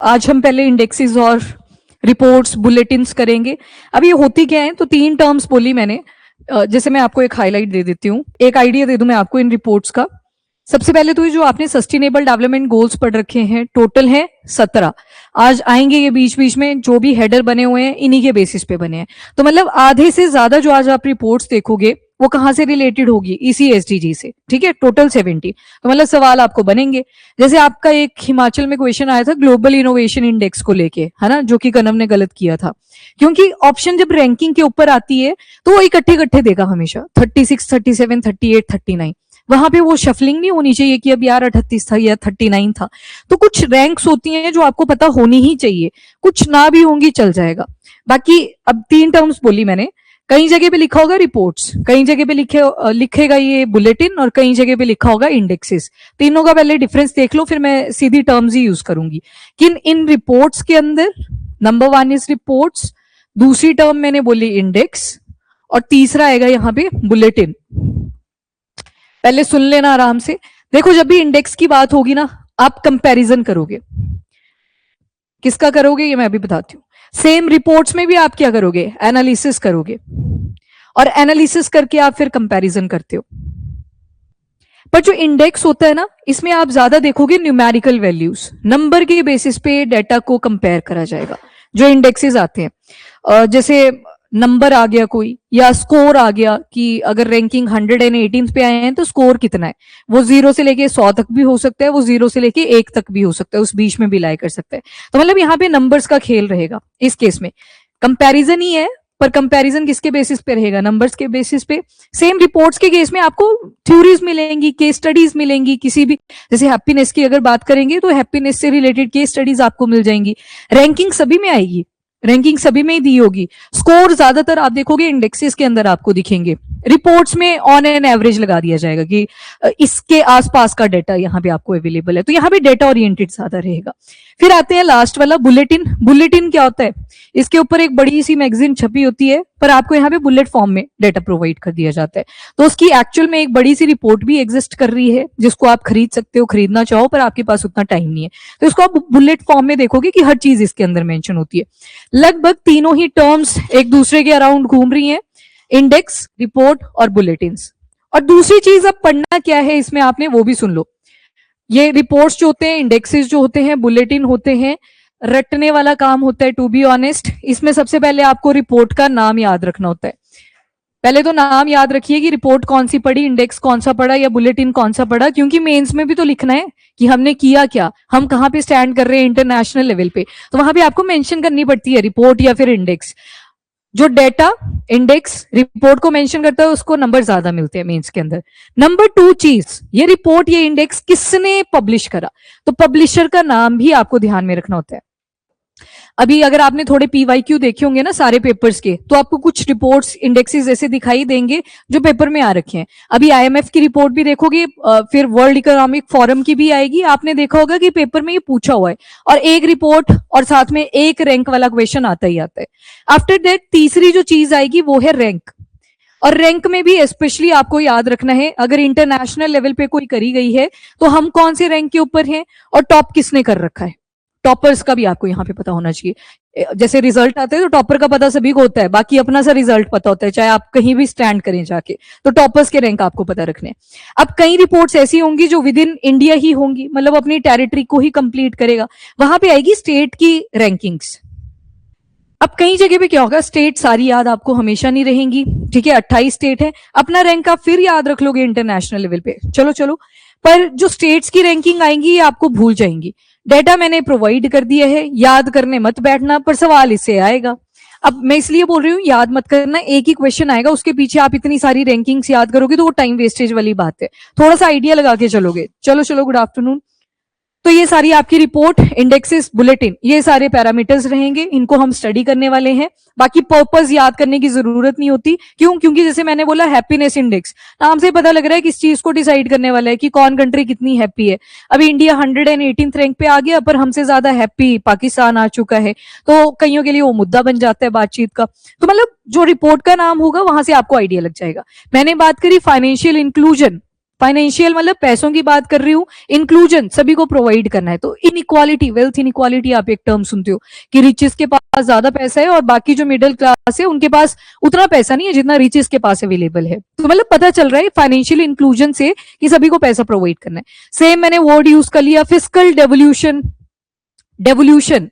आज हम पहले इंडेक्सेस और रिपोर्ट्स बुलेटिन्स करेंगे। अब ये होती क्या है, तो 3 टर्म्स बोली मैंने। जैसे मैं आपको एक हाईलाइट दे देती हूँ, एक आइडिया दे दूं मैं आपको इन रिपोर्ट्स का। सबसे पहले तो ये जो आपने सस्टेनेबल डेवलपमेंट गोल्स पढ़ रखे हैं, टोटल है 17। आज आएंगे ये बीच बीच में जो भी हेडर बने हुए हैं इन्हीं के बेसिस पे बने हैं। तो मतलब आधे से ज्यादा जो आज आप रिपोर्ट्स देखोगे वो कहां से रिलेटेड होगी, इसी एसडीजी से। ठीक है, टोटल 70। तो मतलब सवाल आपको बनेंगे। जैसे आपका एक हिमाचल में क्वेश्चन आया था ग्लोबल इनोवेशन इंडेक्स को लेके, है ना, जो कि कनम ने गलत किया था। क्योंकि ऑप्शन जब रैंकिंग के ऊपर आती है तो वो इकट्ठे इकट्ठे देगा हमेशा, 36, 37, 38, 39। वहां पे वो शफलिंग नहीं होनी चाहिए कि अब यार 38 था या 39 था। तो कुछ रैंक्स होती हैं जो आपको पता होनी ही चाहिए, कुछ ना भी होंगी चल जाएगा। बाकी अब 3 टर्म्स बोली मैंने। कई जगह पे लिखा होगा रिपोर्ट्स, कई जगह पे लिखेगा ये बुलेटिन, और कई जगह पे लिखा होगा इंडेक्सेस। तीनों का पहले डिफरेंस देख लो, फिर मैं सीधी टर्म्स ही यूज करूंगी। कि इन रिपोर्ट्स के अंदर नंबर 1 इज रिपोर्ट्स, दूसरी टर्म मैंने बोली इंडेक्स, और तीसरा आएगा यहाँ पे बुलेटिन। पहले सुन लेना आराम से। देखो, जब भी इंडेक्स की बात होगी ना, आप कंपैरिजन करोगे। किसका करोगे ये मैं अभी बताती हूँ। सेम रिपोर्ट्स में भी आप क्या करोगे, एनालिसिस करोगे, और एनालिसिस करके आप फिर कंपैरिजन करते हो। पर जो इंडेक्स होता है ना, इसमें आप ज्यादा देखोगे न्यूमेरिकल वैल्यूज, नंबर के बेसिस पे डाटा को कंपेयर करा जाएगा। जो इंडेक्सेस आते हैं, जैसे नंबर आ गया कोई, या स्कोर आ गया कि अगर रैंकिंग 118 पे आए हैं तो स्कोर कितना है। वो 0 से लेके 100 तक भी हो सकता है, वो 0 से लेके 1 तक भी हो सकता है, उस बीच में भी लाई कर सकता है। तो मतलब यहाँ पे नंबर्स का खेल रहेगा। इस केस में कंपैरिजन ही है, पर कंपैरिजन किसके बेसिस पे रहेगा, नंबर्स के बेसिस पे। सेम रिपोर्ट्स के केस में आपको थ्योरीज मिलेंगी, केस स्टडीज मिलेंगी। किसी भी, जैसे हैप्पीनेस की अगर बात करेंगे तो हैप्पीनेस से रिलेटेड केस स्टडीज आपको मिल जाएंगी। रैंकिंग सभी में आएगी, रैंकिंग सभी में ही दी होगी। स्कोर ज्यादातर आप देखोगे इंडेक्सेस के अंदर आपको दिखेंगे। रिपोर्ट्स में ऑन एन एवरेज लगा दिया जाएगा कि इसके आसपास का डेटा यहाँ पे आपको अवेलेबल है। तो यहाँ पे डेटा ओरिएंटेड ज्यादा रहेगा। फिर आते हैं लास्ट वाला बुलेटिन। बुलेटिन क्या होता है, इसके ऊपर एक बड़ी सी मैगजीन छपी होती है, पर आपको यहाँ पे बुलेट फॉर्म में डेटा प्रोवाइड कर दिया जाता है। तो उसकी एक्चुअल में एक बड़ी सी रिपोर्ट भी एग्जिस्ट कर रही है, जिसको आप खरीद सकते हो, खरीदना चाहो, पर आपके पास उतना टाइम नहीं है। तो इसको आप बुलेट फॉर्म में देखोगे कि हर चीज इसके अंदर मेंशन होती है। लगभग तीनों ही टर्म्स एक दूसरे के अराउंड घूम रही हैं, इंडेक्स, रिपोर्ट और बुलेटिन्स। और दूसरी चीज अब पढ़ना क्या है इसमें आपने, वो भी सुन लो। ये रिपोर्ट्स जो होते हैं, इंडेक्सेस जो होते हैं, बुलेटिन होते हैं, रटने वाला काम होता है, टू बी ऑनेस्ट। इसमें सबसे पहले आपको रिपोर्ट का नाम याद रखना होता है। पहले तो नाम याद रखिए कि रिपोर्ट कौन सी पढ़ी, इंडेक्स कौन सा पढ़ा, या बुलेटिन कौन सा पढ़ा, क्योंकि मेंस में भी तो लिखना है कि हमने किया क्या, हम कहाँ पे स्टैंड कर रहे हैं इंटरनेशनल लेवल पे। तो वहां पे आपको मेंशन करनी पड़ती है रिपोर्ट या फिर इंडेक्स। जो डेटा इंडेक्स रिपोर्ट को मेंशन करता है उसको नंबर ज्यादा मिलते हैं मेंस के अंदर। नंबर 2 चीज, ये रिपोर्ट ये इंडेक्स किसने पब्लिश करा, तो पब्लिशर का नाम भी आपको ध्यान में रखना होता है। अभी अगर आपने थोड़े पीवाईक्यू देखे होंगे ना सारे पेपर्स के, तो आपको कुछ रिपोर्ट्स इंडेक्सेस ऐसे दिखाई देंगे जो पेपर में आ रखे हैं। अभी आईएमएफ की रिपोर्ट भी देखोगे, फिर वर्ल्ड इकोनॉमिक फोरम की भी आएगी। आपने देखा होगा कि पेपर में ये पूछा हुआ है, और एक रिपोर्ट और साथ में एक रैंक वाला क्वेश्चन आता ही आता है। आफ्टर दैट तीसरी जो चीज आएगी वो है रैंक। और रैंक में भी स्पेशली आपको याद रखना है, अगर इंटरनेशनल लेवल पे कोई करी गई है तो हम कौन से रैंक के ऊपर हैं, और टॉप किसने कर रखा है। टॉपर्स का भी आपको यहाँ पे पता होना चाहिए। जैसे रिजल्ट आते हैं तो टॉपर का पता सभी को होता है, बाकी अपना सा रिजल्ट पता होता है, चाहे आप कहीं भी स्टैंड करें जाके। तो टॉपर्स के रैंक आपको पता रखने। अब कई रिपोर्ट्स ऐसी होंगी जो विद इन इंडिया ही होंगी, मतलब अपनी टेरिटरी को ही कंप्लीट करेगा, वहां पे आएगी स्टेट की रैंकिंग्स। अब कई जगह पे क्या होगा, स्टेट सारी याद आपको हमेशा नहीं रहेंगी। ठीक है, 28 स्टेट है, अपना रैंक आप फिर याद रख लोगे इंटरनेशनल लेवल पे, चलो। पर जो स्टेट्स की रैंकिंग आएंगी ये आपको भूल जाएंगी। डेटा मैंने प्रोवाइड कर दिया है, याद करने मत बैठना, पर सवाल इससे आएगा। अब मैं इसलिए बोल रही हूँ याद मत करना, एक ही क्वेश्चन आएगा, उसके पीछे आप इतनी सारी रैंकिंग्स याद करोगे तो वो टाइम वेस्टेज वाली बात है। थोड़ा सा आइडिया लगा के चलोगे। चलो, गुड आफ्टरनून। तो ये सारी आपकी रिपोर्ट, इंडेक्सेस, बुलेटिन, ये सारे पैरामीटर्स रहेंगे, इनको हम स्टडी करने वाले हैं। बाकी पर्पस याद करने की जरूरत नहीं होती। क्यों? क्योंकि जैसे मैंने बोला हैप्पीनेस इंडेक्स, नाम से पता लग रहा है किस चीज को डिसाइड करने वाला है कि कौन कंट्री कितनी हैप्पी है। अभी इंडिया 118th रैंक पे आ गया, पर हमसे ज्यादा हैप्पी पाकिस्तान आ चुका है। तो कईयों के लिए वो मुद्दा बन जाता है बातचीत का। तो मतलब जो रिपोर्ट का नाम होगा वहां से आपको आइडिया लग जाएगा। मैंने बात करी फाइनेंशियल इंक्लूजन, फाइनेंशियल मतलब पैसों की बात कर रही हूँ, इंक्लूजन सभी को प्रोवाइड करना है। तो इनइक्वालिटी, वेल्थ इनइक्वालिटी आप एक टर्म सुनते हो कि रिचेस के पास ज्यादा पैसा है और बाकी जो मिडिल क्लास है उनके पास उतना पैसा नहीं है जितना रिचेस के पास अवेलेबल है। तो मतलब पता चल रहा है फाइनेंशियल इंक्लूजन से कि सभी को पैसा प्रोवाइड करना है। सेम मैंने वर्ड यूज कर लिया फिस्कल डेवोल्यूशन, डेवोल्यूशन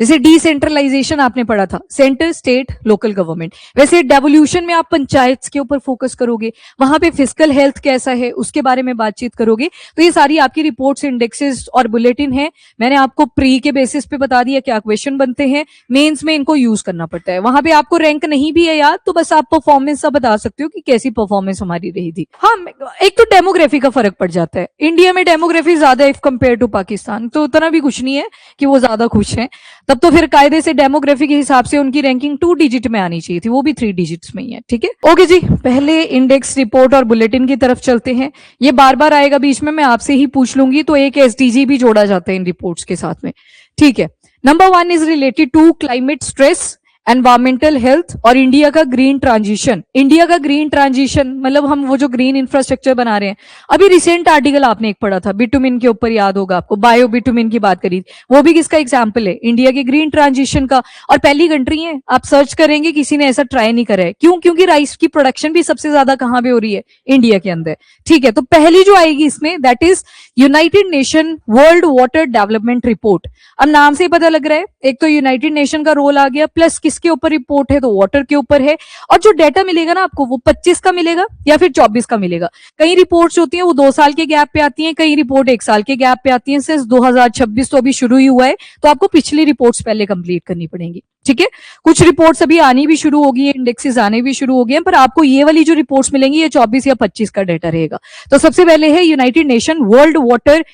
जैसे डिसेंट्रलाइजेशन आपने पढ़ा था, सेंटर स्टेट लोकल गवर्नमेंट, वैसे डेवोल्यूशन में आप पंचायत के ऊपर फोकस करोगे, वहां पे फिजिकल हेल्थ कैसा है उसके बारे में बातचीत करोगे। तो ये सारी आपकी रिपोर्ट्स, इंडेक्सेस और बुलेटिन है। मैंने आपको प्री के बेसिस पे बता दिया क्या क्वेश्चन बनते हैं, मेंस में इनको यूज करना पड़ता है। वहां पे आपको रैंक नहीं भी है याद तो बस आप परफॉर्मेंस सा बता सकते हो कि कैसी परफॉर्मेंस हमारी रही थी। हाँ, एक तो डेमोग्राफी का फर्क पड़ जाता है, इंडिया में डेमोग्राफी ज्यादा इफ कंपेयर टू पाकिस्तान, तो उतना भी कुछ नहीं है कि वो ज्यादा खुश है। तब तो फिर कायदे से डेमोग्राफी के हिसाब से उनकी रैंकिंग 2 डिजिट में आनी चाहिए थी, वो भी 3 डिजिट्स में ही है। ठीक है, ओके जी, पहले इंडेक्स, रिपोर्ट और बुलेटिन की तरफ चलते हैं। ये बार बार आएगा बीच में, मैं आपसे ही पूछ लूंगी, तो एक एसडीजी भी जोड़ा जाता है इन रिपोर्ट्स के साथ में। ठीक है, number 1 is related to climate stress, environmental health और इंडिया का ग्रीन ट्रांजिशन। इंडिया का ग्रीन ट्रांजिशन मतलब हम वो जो ग्रीन इंफ्रास्ट्रक्चर बना रहे हैं। अभी रिसेंट आर्टिकल आपने एक पढ़ा था बिटुमिन के ऊपर, याद होगा आपको, बायो बिटुमिन की बात करी, वो भी किसका एग्जाम्पल है, इंडिया के ग्रीन ट्रांजिशन का। और पहली कंट्री है, आप सर्च करेंगे किसी ने ऐसा ट्राई नहीं करा है। क्यों? क्योंकि राइस की प्रोडक्शन भी सबसे ज्यादा कहां पे हो रही है, इंडिया के अंदर। ठीक है, तो पहली जो आएगी इसमें that is United nation world water development report. अब नाम से ही पता लग रहा है, एक तो यूनाइटेड नेशन का रोल आ गया, प्लस किसके ऊपर रिपोर्ट है, तो वाटर के ऊपर है। और जो डेटा मिलेगा ना आपको वो 25 का मिलेगा या फिर 24 का मिलेगा। कई रिपोर्ट्स होती हैं वो 2 साल के गैप पे आती हैं, कई रिपोर्ट 1 साल के गैप पे आती हैं। सिर्फ 2026 तो अभी शुरू ही हुआ है, तो आपको पिछली रिपोर्ट्स पहले कंप्लीट करनी पड़ेंगी। ठीक है, कुछ रिपोर्ट्स अभी आनी भी शुरू होगी है, इंडेक्सेस आने भी शुरू हो गए हैं, पर आपको ये वाली जो रिपोर्ट्स मिलेंगी ये 24 या 25 का डेटा रहेगा। तो सबसे पहले है United nation world water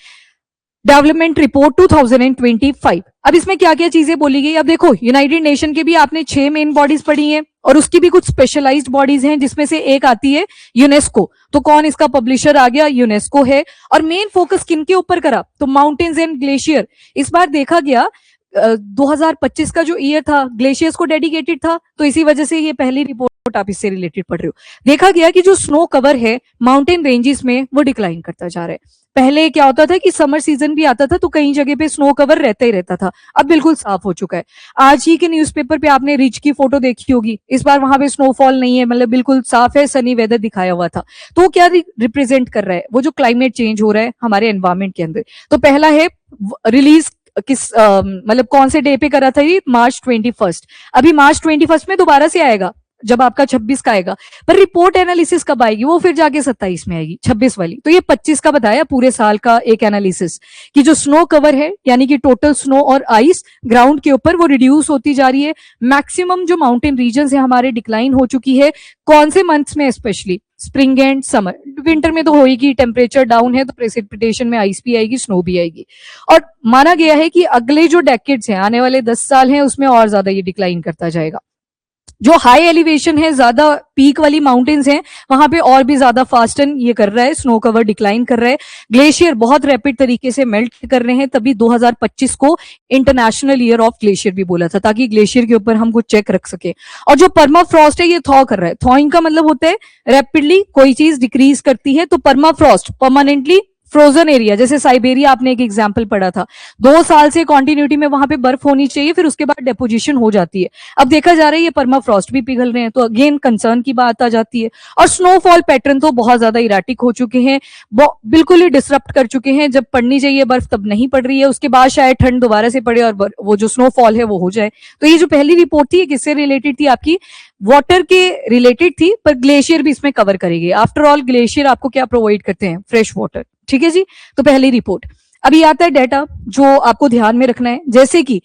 development report 2025। अब इसमें क्या क्या चीजें बोली गई, अब देखो यूनाइटेड नेशन के भी आपने 6 मेन बॉडीज पढ़ी हैं और उसकी भी कुछ स्पेशलाइज्ड बॉडीज हैं, जिसमें से एक आती है यूनेस्को। तो कौन इसका पब्लिशर आ गया, यूनेस्को है। और मेन फोकस किन के ऊपर करा, तो माउंटेन्स एंड ग्लेशियर। इस बार देखा गया 2025 का जो ईयर था ग्लेशियर्स को डेडिकेटेड था, तो इसी वजह से ये पहली रिपोर्ट आप इससे रिलेटेड पढ़ रहे हो। देखा गया कि जो स्नो कवर है माउंटेन रेंजेस में वो डिक्लाइन करता जा रहा है। पहले क्या होता था कि समर सीजन भी आता था तो कई जगह पे स्नो कवर रहता ही रहता था, अब बिल्कुल साफ हो चुका है। आज ही के न्यूज़पेपर पे आपने रिच की फोटो देखी होगी, इस बार वहां पे स्नोफॉल नहीं है, मतलब बिल्कुल साफ है, सनी वेदर दिखाया हुआ था। तो क्या रिप्रेजेंट कर रहा है, वो जो क्लाइमेट चेंज हो रहा है हमारे एनवायरमेंट के अंदर। तो पहला है रिलीज किस मतलब कौन से डे पे करा था ये, मार्च 21। अभी मार्च 21 में दोबारा से आएगा जब आपका 26 का आएगा, पर रिपोर्ट एनालिसिस कब आएगी, वो फिर जाके 27 में आएगी, 26 वाली। तो ये 25 का बताया पूरे साल का एक एनालिसिस कि जो स्नो कवर है यानी कि टोटल स्नो और आइस ग्राउंड के ऊपर वो रिड्यूस होती जा रही है। मैक्सिमम जो माउंटेन रीजन है हमारे डिक्लाइन हो चुकी है। कौन से मंथ्स में, specially spring and summer, winter में तो होगी, टेम्परेचर डाउन है तो प्रेसिपिटेशन में आइस भी आएगी, स्नो भी आएगी। और माना गया है कि अगले जो डेकेड्स हैं, आने वाले 10 साल हैं, उसमें और ज्यादा ये डिक्लाइन करता जाएगा। जो हाई एलिवेशन है, ज्यादा पीक वाली माउंटेन्स हैं, वहां पे और भी ज्यादा फास्टन ये कर रहा है, स्नो कवर डिक्लाइन कर रहा है। ग्लेशियर बहुत रैपिड तरीके से मेल्ट कर रहे हैं, तभी 2025 को इंटरनेशनल ईयर ऑफ ग्लेशियर भी बोला था, ताकि ग्लेशियर के ऊपर हम कुछ चेक रख सके। और जो परमाफ्रॉस्ट है ये थॉ कर रहा है। थॉइंग का मतलब होता है रैपिडली कोई चीज डिक्रीज करती है, तो परमाफ्रॉस्ट परमानेंटली फ्रोजन एरिया, जैसे साइबेरिया आपने एक एग्जाम्पल पढ़ा था, 2 साल से कॉन्टिन्यूटी में वहां पे बर्फ होनी चाहिए, फिर उसके बाद डेपोजिशन हो जाती है। अब देखा जा रहा है ये परमाफ्रॉस्ट भी पिघल रहे हैं, तो अगेन कंसर्न की बात आ जाती है। और स्नोफॉल पैटर्न तो बहुत ज्यादा इराटिक हो चुके हैं, बिल्कुल ही डिसरप्ट कर चुके हैं। जब पड़नी चाहिए बर्फ तब नहीं पड़ रही है, उसके बाद शायद ठंड दोबारा से पड़े और वो जो स्नोफॉल है वो हो जाए। तो ये जो पहली रिपोर्ट थी किससे रिलेटेड थी, आपकी वाटर के रिलेटेड थी, पर ग्लेशियर भी इसमें कवर करेगी। आफ्टर ऑल ग्लेशियर आपको क्या प्रोवाइड करते हैं, फ्रेश वाटर। ठीक है जी, तो पहली रिपोर्ट। अभी आता है डेटा जो आपको ध्यान में रखना है, जैसे कि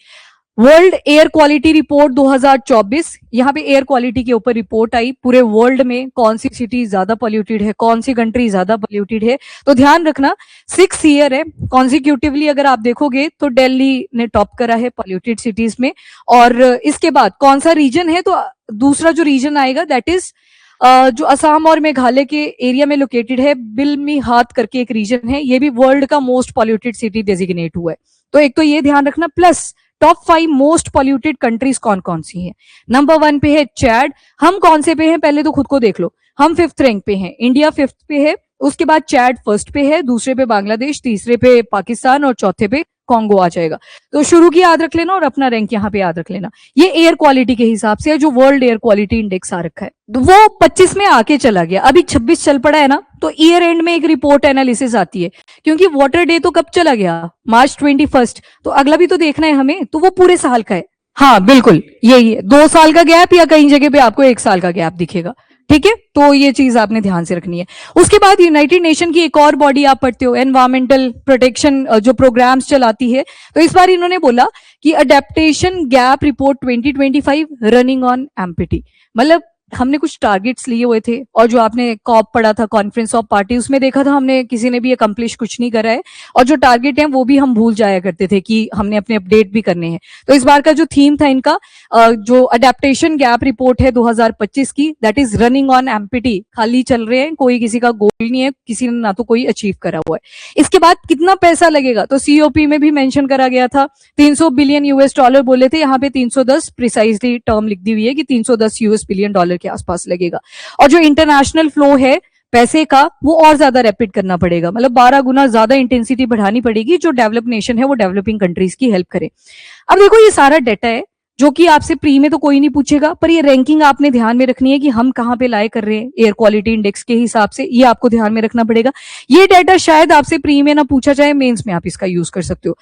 वर्ल्ड एयर क्वालिटी रिपोर्ट 2024। यहाँ पे एयर क्वालिटी के ऊपर रिपोर्ट आई, पूरे वर्ल्ड में कौन सी सिटी ज्यादा पोल्यूटेड है, कौन सी कंट्री ज्यादा पोल्यूटेड है। तो ध्यान रखना 6 ईयर है कॉन्जिक्यूटिवली, अगर आप देखोगे तो दिल्ली ने टॉप करा है पोल्यूटेड सिटीज में। और इसके बाद कौन सा रीजन है, तो दूसरा जो रीजन आएगा दैट इज जो असम और मेघालय के एरिया में लोकेटेड है, बिलमी हाथ करके एक रीजन है, ये भी वर्ल्ड का मोस्ट पॉल्यूटेड सिटी डेजिग्नेट हुआ है। तो एक तो ये ध्यान रखना, plus top 5 most polluted countries कौन कौन सी हैं। नंबर 1 पे है चैड। हम कौन से पे हैं, पहले तो खुद को देख लो। हम 5th रैंक पे हैं, इंडिया 5th पे है, उसके बाद चैड फर्स्ट पे है, दूसरे पे बांग्लादेश, तीसरे पे पाकिस्तान और चौथे पे कॉन्गो आ जाएगा। तो शुरू की याद रख लेना और अपना रैंक यहाँ पे याद रख लेना। ये एयर क्वालिटी के हिसाब से है, जो वर्ल्ड एयर क्वालिटी इंडेक्स आ रखा है, तो वो 25 में आके चला गया, अभी 26 चल पड़ा है ना। तो ईयर एंड में एक रिपोर्ट एनालिसिस आती है, क्योंकि वाटर डे तो कब चला गया, मार्च 21, तो अगला भी तो देखना है हमें, तो वो पूरे साल का है। हाँ बिल्कुल यही है, 2 साल का गैप या कहीं जगह पे आपको 1 साल का गैप दिखेगा, ठीक है। तो ये चीज आपने ध्यान से रखनी है। उसके बाद यूनाइटेड नेशन की एक और बॉडी आप पढ़ते हो, एनवायरमेंटल प्रोटेक्शन जो प्रोग्राम्स चलाती है, तो इस बार इन्होंने बोला कि adaptation gap report 2025 running on empty, मतलब हमने कुछ टारगेट्स लिए हुए थे, और जो आपने कॉप पढ़ा था, कॉन्फ्रेंस ऑफ पार्टी, उसमें देखा था हमने किसी ने भी अकम्प्लिश कुछ नहीं करा है, और जो टारगेट है वो भी हम भूल जाया करते थे कि हमने अपने अपडेट भी करने हैं। तो इस बार का जो थीम था इनका, जो अडेप्टेशन गैप रिपोर्ट है 2025 की, that is running on empty, खाली चल रहे हैं, कोई किसी का गोल नहीं है, किसी ने ना तो कोई अचीव करा हुआ है। इसके बाद कितना पैसा लगेगा, तो सीओपी में भी मेंशन करा गया था, 300 बिलियन यूएस डॉलर बोले थे, यहाँ पे 310 प्रिसाइजली टर्म लिख दी हुई है कि 310 यूएस बिलियन डॉलर के आसपास लगेगा। और जो इंटरनेशनल फ्लो है पैसे का, वो और ज्यादा रैपिड करना पड़ेगा, मतलब 12 गुना ज्यादा इंटेंसिटी बढ़ानी पड़ेगी, जो डेवलप नेशन है वो डेवलपिंग कंट्रीज की हेल्प करे। अब देखो ये सारा डाटा है जो कि आपसे प्री में तो कोई नहीं पूछेगा, पर ये रैंकिंग आपने ध्यान में रखनी है कि हम कहां पे लाए कर रहे हैं एयर क्वालिटी इंडेक्स के हिसाब से, ये आपको ध्यान में रखना पड़ेगा। ये डाटा शायद आपसे प्री में ना पूछा जाए, मेंस में आप इसका यूज कर सकते हो।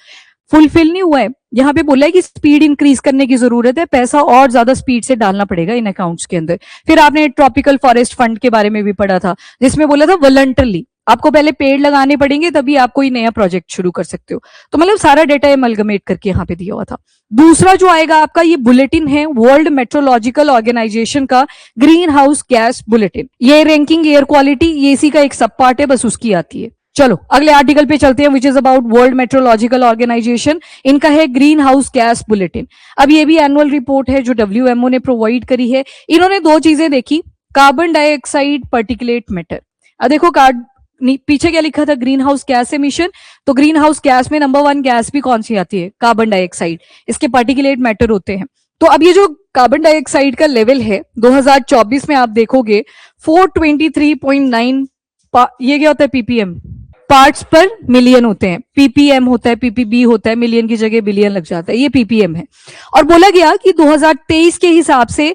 फुलफिल नहीं हुआ है, यहाँ पे बोला है कि स्पीड इंक्रीज करने की जरूरत है, पैसा और ज्यादा स्पीड से डालना पड़ेगा इन अकाउंट्स के अंदर। फिर आपने ट्रॉपिकल फॉरेस्ट फंड के बारे में भी पढ़ा था, जिसमें बोला था वॉलंटरली आपको पहले पेड़ लगाने पड़ेंगे, तभी आप कोई नया प्रोजेक्ट शुरू कर सकते हो। तो मतलब सारा डेटा एमलगमेट करके यहाँ पे दिया हुआ था। दूसरा जो आएगा आपका, ये बुलेटिन है वर्ल्ड मेट्रोलॉजिकल ऑर्गेनाइजेशन का ग्रीन हाउस गैस बुलेटिन। ये रैंकिंग एयर क्वालिटी, ये इसी का एक सब पार्ट है, बस उसकी आती है। चलो अगले आर्टिकल पे चलते हैं, which is about world meteorological organization. इनका है ग्रीन हाउस गैस बुलेटिन। अब ये भी एनुअल रिपोर्ट है जो डब्ल्यूएमओ ने प्रोवाइड करी है। इन्होंने 2 चीजें देखी, कार्बन डाइऑक्साइड, पार्टिकुलेट मैटर। अब देखो पीछे क्या लिखा था, ग्रीन हाउस गैस एमिशन, तो ग्रीन हाउस गैस में नंबर 1 गैस भी कौन सी आती है, कार्बन डाइऑक्साइड। इसके पार्टिकुलेट मैटर होते हैं। तो अब ये जो कार्बन डाइऑक्साइड का लेवल है 2024 में आप देखोगे 423.9, ये क्या होता है, पीपीएम, पार्ट्स पर मिलियन होते हैं। पीपीएम होता है, पीपीबी होता है, मिलियन की जगह बिलियन लग जाता है, ये पीपीएम है। और बोला गया कि 2023 के हिसाब से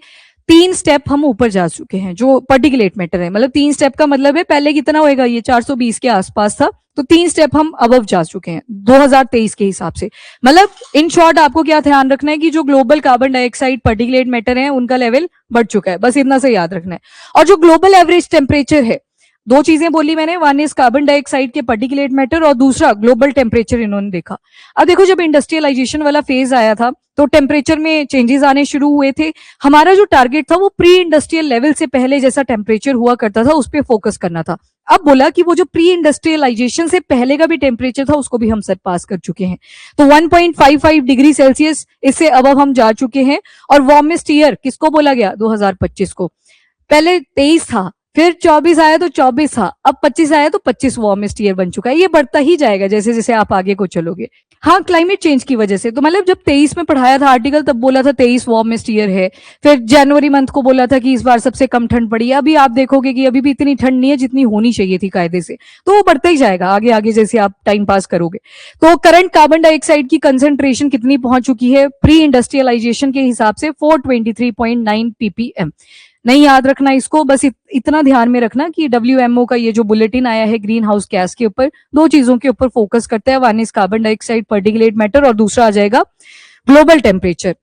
3 स्टेप हम ऊपर जा चुके हैं, जो पार्टिकुलेट मैटर है। मतलब 3 स्टेप का मतलब है, पहले कितना होएगा, ये 420 के आसपास था, तो 3 स्टेप हम अबव जा चुके हैं 2023 के हिसाब से। मतलब इन शॉर्ट आपको क्या ध्यान रखना है कि जो global carbon dioxide particulate matter है उनका लेवल बढ़ चुका है, बस इतना से याद रखना है। और जो ग्लोबल एवरेज टेम्परेचर है, 2 चीजें बोली मैंने, वन इज कार्बन डाइऑक्साइड के पार्टिकुलेट मैटर और दूसरा ग्लोबल टेम्परेचर इन्होंने देखा। अब देखो जब इंडस्ट्रियलाइजेशन वाला फेज आया था तो टेम्परेचर में चेंजेस आने शुरू हुए थे। हमारा जो टारगेट था वो प्री इंडस्ट्रियल लेवल से पहले जैसा टेम्परेचर हुआ करता था उस पर फोकस करना था। अब बोला कि वो जो प्री इंडस्ट्रियलाइजेशन से पहले का भी टेम्परेचर था उसको भी हम सरपास कर चुके हैं। तो 1.55 डिग्री सेल्सियस इससे अब हम जा चुके हैं। और वार्मेस्ट ईयर किसको बोला गया, 2025 को। पहले 23 था, फिर 24 आया तो 24 था, अब 25 आया तो 25 वार्मेस्ट ईयर बन चुका है। ये बढ़ता ही जाएगा जैसे जैसे आप आगे को चलोगे। हाँ, क्लाइमेट चेंज की वजह से। तो मतलब जब 23 में पढ़ाया था आर्टिकल तब बोला था 23 वार्मेस्ट ईयर है। फिर जनवरी मंथ को बोला था कि इस बार सबसे कम ठंड पड़ी है। अभी आप देखोगे कि अभी भी इतनी ठंड नहीं है जितनी होनी चाहिए थी कायदे से। तो वो बढ़ता ही जाएगा आगे आगे जैसे आप टाइम पास करोगे। तो करंट कार्बन डाइऑक्साइड की कंसेंट्रेशन कितनी पहुंच चुकी है प्री इंडस्ट्रियलाइजेशन के हिसाब से, 423.9 ppm। नहीं याद रखना इसको, बस इतना ध्यान में रखना कि डब्ल्यूएमओ का ये जो बुलेटिन आया है ग्रीन हाउस गैस के ऊपर 2 चीजों के ऊपर फोकस करता है, one is carbon dioxide particulate matter और दूसरा आ जाएगा ग्लोबल टेम्परेचर।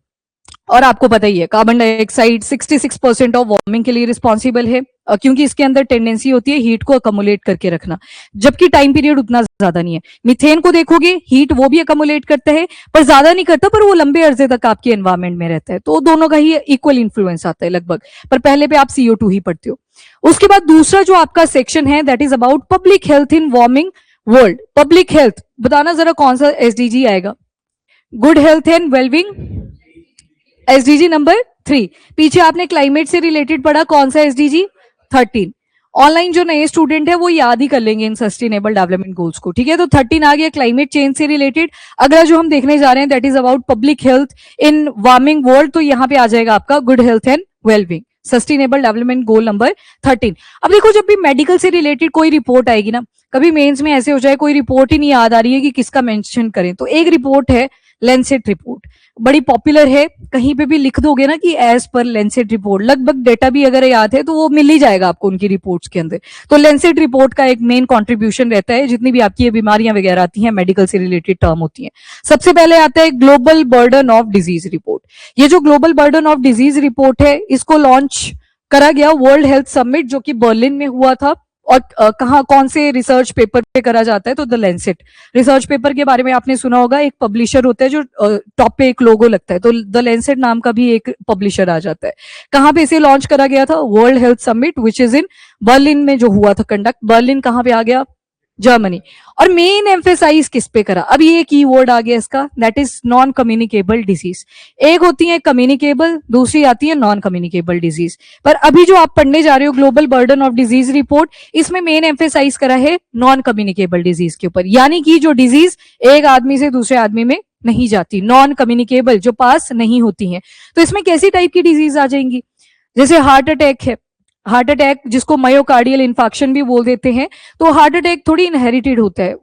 और आपको पता ही है कार्बन डाइऑक्साइड 66% ऑफ वार्मिंग के लिए रिस्पॉन्सिबल है, क्योंकि इसके अंदर टेंडेंसी होती है हीट को अकमुलेट करके रखना, जबकि टाइम पीरियड उतना ज्यादा नहीं है। मीथेन को देखोगे हीट वो भी अकमुलेट करता है पर ज्यादा नहीं करता, पर वो लंबे अरसे तक आपके एनवायरमेंट में रहता है। तो दोनों का ही इक्वल इन्फ्लुएंस आता है लगभग, पर पहले पे आप CO2 ही पढ़ते हो। उसके बाद दूसरा जो आपका सेक्शन है that is about public health in warming world. Public health बताना जरा कौन सा SDG आएगा, good health and wellbeing, SDG number 3। पीछे आपने क्लाइमेट से रिलेटेड पढ़ा, कौन सा SDG 13। ऑनलाइन जो नए स्टूडेंट है वो याद ही कर लेंगे इन सस्टेनेबल डेवलपमेंट गोल्स को, ठीक है। तो 13 आ गया क्लाइमेट चेंज से रिलेटेड। अगला जो हम देखने जा रहे हैं that is about public health in warming world, तो यहाँ पे आ जाएगा आपका good health and wellbeing. Sustainable development goal number 13। अब देखो जब भी मेडिकल से रिलेटेड कोई रिपोर्ट आएगी ना, कभी मेंस में ऐसे हो जाए कोई रिपोर्ट ही नहीं याद आ रही है कि किसका मेंशन करें, तो एक रिपोर्ट है लेंसेट रिपोर्ट, बड़ी पॉपुलर है, कहीं पे भी लिख दोगे ना कि एज पर लेंसेट रिपोर्ट, लगभग डेटा भी अगर याद है तो वो मिल ही जाएगा आपको उनकी रिपोर्ट्स के अंदर। तो लेंसेट रिपोर्ट का एक मेन कंट्रीब्यूशन रहता है जितनी भी आपकी ये बीमारियां वगैरह आती हैं मेडिकल से रिलेटेड टर्म होती हैं। सबसे पहले आता है global burden of disease report. ये जो global burden of disease report है इसको लॉन्च करा गया वर्ल्ड हेल्थ समिट जो कि बर्लिन में हुआ था। और कहा कौन से रिसर्च पेपर पे करा जाता है, तो द लेंसेट रिसर्च पेपर के बारे में आपने सुना होगा, एक पब्लिशर होता है जो टॉप पे एक लोगो लगता है, तो द लेंसेट नाम का भी एक पब्लिशर आ जाता है। कहां पे इसे लॉन्च करा गया था, world health summit which is in Berlin में जो हुआ था कंडक्ट। बर्लिन कहां पे आ गया, जर्मनी। और मेन एम्फेसाइज किस पे करा, अब ये की वर्ड आ गया इसका, that is non communicable disease. एक होती है कम्युनिकेबल, दूसरी आती है नॉन कम्युनिकेबल डिजीज। पर अभी जो आप पढ़ने जा रहे हो global burden of disease report, इसमें मेन एम्फेसाइज करा है नॉन कम्युनिकेबल डिजीज के ऊपर, यानी कि जो डिजीज एक आदमी से दूसरे आदमी में नहीं जाती, नॉन कम्युनिकेबल, जो पास नहीं होती हैं। तो इसमें कैसी टाइप की डिजीज आ जाएंगी, जैसे हार्ट अटैक है, हार्ट अटैक जिसको मायोकार्डियल इन्फेक्शन भी बोल देते हैं, तो हार्ट अटैक थोड़ी इनहेरिटेड होता है।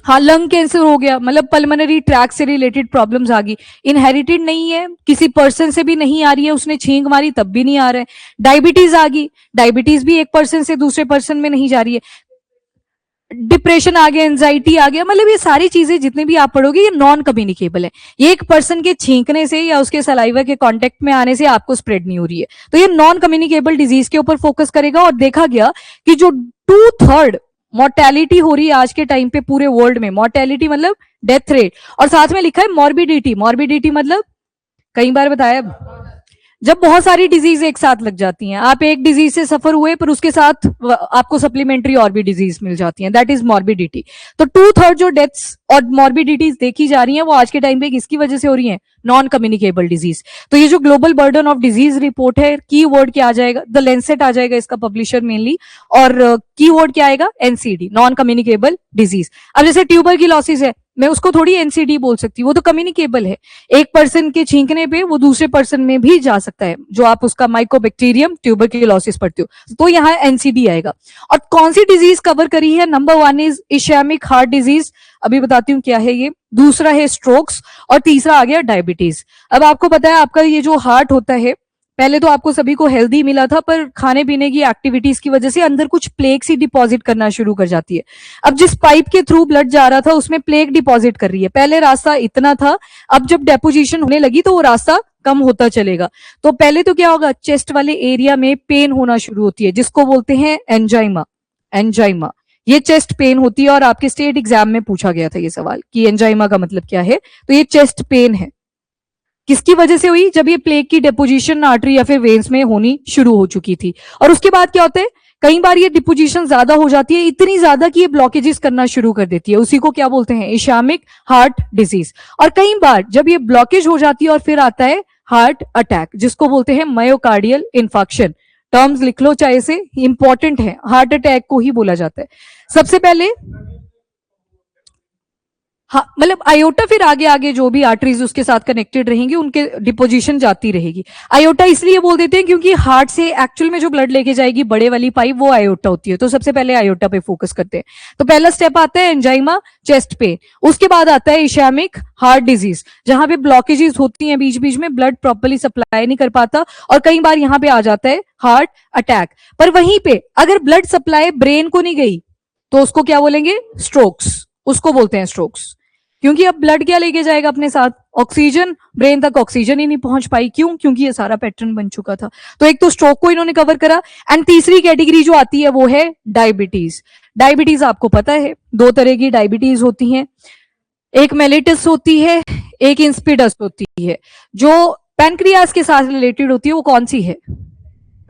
हाँ, लंग कैंसर हो गया, मतलब पल्मोनरी ट्रैक से रिलेटेड प्रॉब्लम्स आ गई, इनहेरिटेड नहीं है, किसी पर्सन से भी नहीं आ रही है, उसने छींक मारी तब भी नहीं आ रहा है। डायबिटीज आ गई, डायबिटीज भी एक पर्सन से दूसरे पर्सन में नहीं जा रही है। डिप्रेशन आ गया, एंजाइटी आ गया, मतलब ये सारी चीजें जितने भी आप पढ़ोगे ये नॉन कम्युनिकेबल है, ये एक पर्सन के छींकने से या उसके सलाइवा के कांटेक्ट में आने से आपको स्प्रेड नहीं हो रही है। तो ये नॉन कम्युनिकेबल डिजीज के ऊपर फोकस करेगा। और देखा गया कि जो 2/3 मोर्टेलिटी हो रही है आज के टाइम पे पूरे वर्ल्ड में, मोर्टेलिटी मतलब डेथ रेट, और साथ में लिखा है मॉर्बिडिटी, मॉर्बिडिटी मतलब कई बार बताया, जब बहुत सारी डिजीज एक साथ लग जाती हैं, आप एक डिजीज से सफर हुए पर उसके साथ आपको सप्लीमेंट्री और भी डिजीज मिल जाती हैं, दैट इज मॉर्बिडिटी। तो 2/3 जो डेथ्स और मॉर्बिडिटीज देखी जा रही हैं वो आज के टाइम पे किसकी वजह से हो रही हैं, नॉन कम्युनिकेबल डिजीज। तो ये जो global burden of disease report है, की वर्ड क्या आ जाएगा, द लेंसेट आ जाएगा इसका पब्लिशर मेनली, और की वर्ड क्या आएगा, एनसीडी, नॉन कम्युनिकेबल डिजीज। अब जैसे ट्यूबरक्लोसिस है, मैं उसको थोड़ी एनसीडी बोल सकती हूँ, वो तो कम्युनिकेबल है, एक पर्सन के छींकने पे वो दूसरे पर्सन में भी जा सकता है, जो आप उसका माइकोबैक्टीरियम ट्यूबरक्लोसिस पढ़ते हो, तो यहाँ एनसीडी आएगा। और कौन सी डिजीज कवर करी है, number 1 is ischaemic heart disease, अभी बताती हूँ क्या है ये, दूसरा है स्ट्रोक्स, और तीसरा आ गया डायबिटीज। अब आपको पता है आपका ये जो हार्ट होता है, पहले तो आपको सभी को हेल्दी मिला था, पर खाने पीने की एक्टिविटीज की वजह से अंदर कुछ प्लेग सी डिपॉजिट करना शुरू कर जाती है। अब जिस पाइप के थ्रू ब्लड जा रहा था उसमें प्लेग डिपॉजिट कर रही है, पहले रास्ता इतना था, अब जब डेपोजिशन होने लगी तो वो रास्ता कम होता चलेगा। तो पहले तो क्या होगा, चेस्ट वाले एरिया में पेन होना शुरू होती है, जिसको बोलते हैं एंजाइमा, एंजाइमा, ये चेस्ट पेन होती है। और आपके स्टेट एग्जाम में पूछा गया था ये सवाल कि एंजाइमा का मतलब क्या है, तो ये चेस्ट पेन है, किसकी वजह से हुई, जब ये प्लेग की डिपोजिशन आर्टरी या फिर वेन्स में होनी शुरू हो चुकी थी। और उसके बाद क्या होता है, कई बार ये डिपोजिशन ज्यादा हो जाती है, इतनी ज्यादा कि ये ब्लॉकेजेस करना शुरू कर देती है, उसी को क्या बोलते हैं, इशेमिक हार्ट डिजीज। और कई बार जब ये ब्लॉकेज हो जाती है और फिर आता है हार्ट अटैक, जिसको बोलते हैं मायोकार्डियल इन्फेक्शन। टर्म्स लिख लो चाहे से, इंपॉर्टेंट है, हार्ट अटैक को ही बोला जाता है सबसे पहले। हाँ, मतलब आयोटा, फिर आगे आगे जो भी आर्टरीज उसके साथ कनेक्टेड रहेंगी उनके डिपोजिशन जाती रहेगी। आयोटा इसलिए बोल देते हैं क्योंकि हार्ट से एक्चुअल में जो ब्लड लेके जाएगी बड़े वाली पाइप, वो आयोटा होती है, तो सबसे पहले आयोटा पे फोकस करते हैं। तो पहला स्टेप आता है एंजाइमा, चेस्ट पेन, उसके बाद आता है इशेमिक हार्ट डिजीज, जहां पे ब्लॉकेजेस होती हैं, बीच बीच में ब्लड प्रॉपर्ली सप्लाई नहीं कर पाता, और कई बार यहाँ पे आ जाता है हार्ट अटैक। पर वहीं पे अगर ब्लड सप्लाई ब्रेन को नहीं गई तो उसको क्या बोलेंगे, स्ट्रोक्स, उसको बोलते हैं स्ट्रोक्स। क्योंकि अब ब्लड क्या लेके जाएगा अपने साथ, ऑक्सीजन, ब्रेन तक ऑक्सीजन ही नहीं पहुंच पाई, क्यों, क्योंकि ये सारा पैटर्न बन चुका था। तो एक तो स्ट्रोक को इन्होंने कवर करा। एंड तीसरी कैटेगरी जो आती है वो है डायबिटीज। डायबिटीज आपको पता है 2 तरह की डायबिटीज होती हैं, एक मेलिटस होती है, एक इंस्पिडस होती है। जो पैनक्रियास के साथ रिलेटेड होती है वो कौन सी है,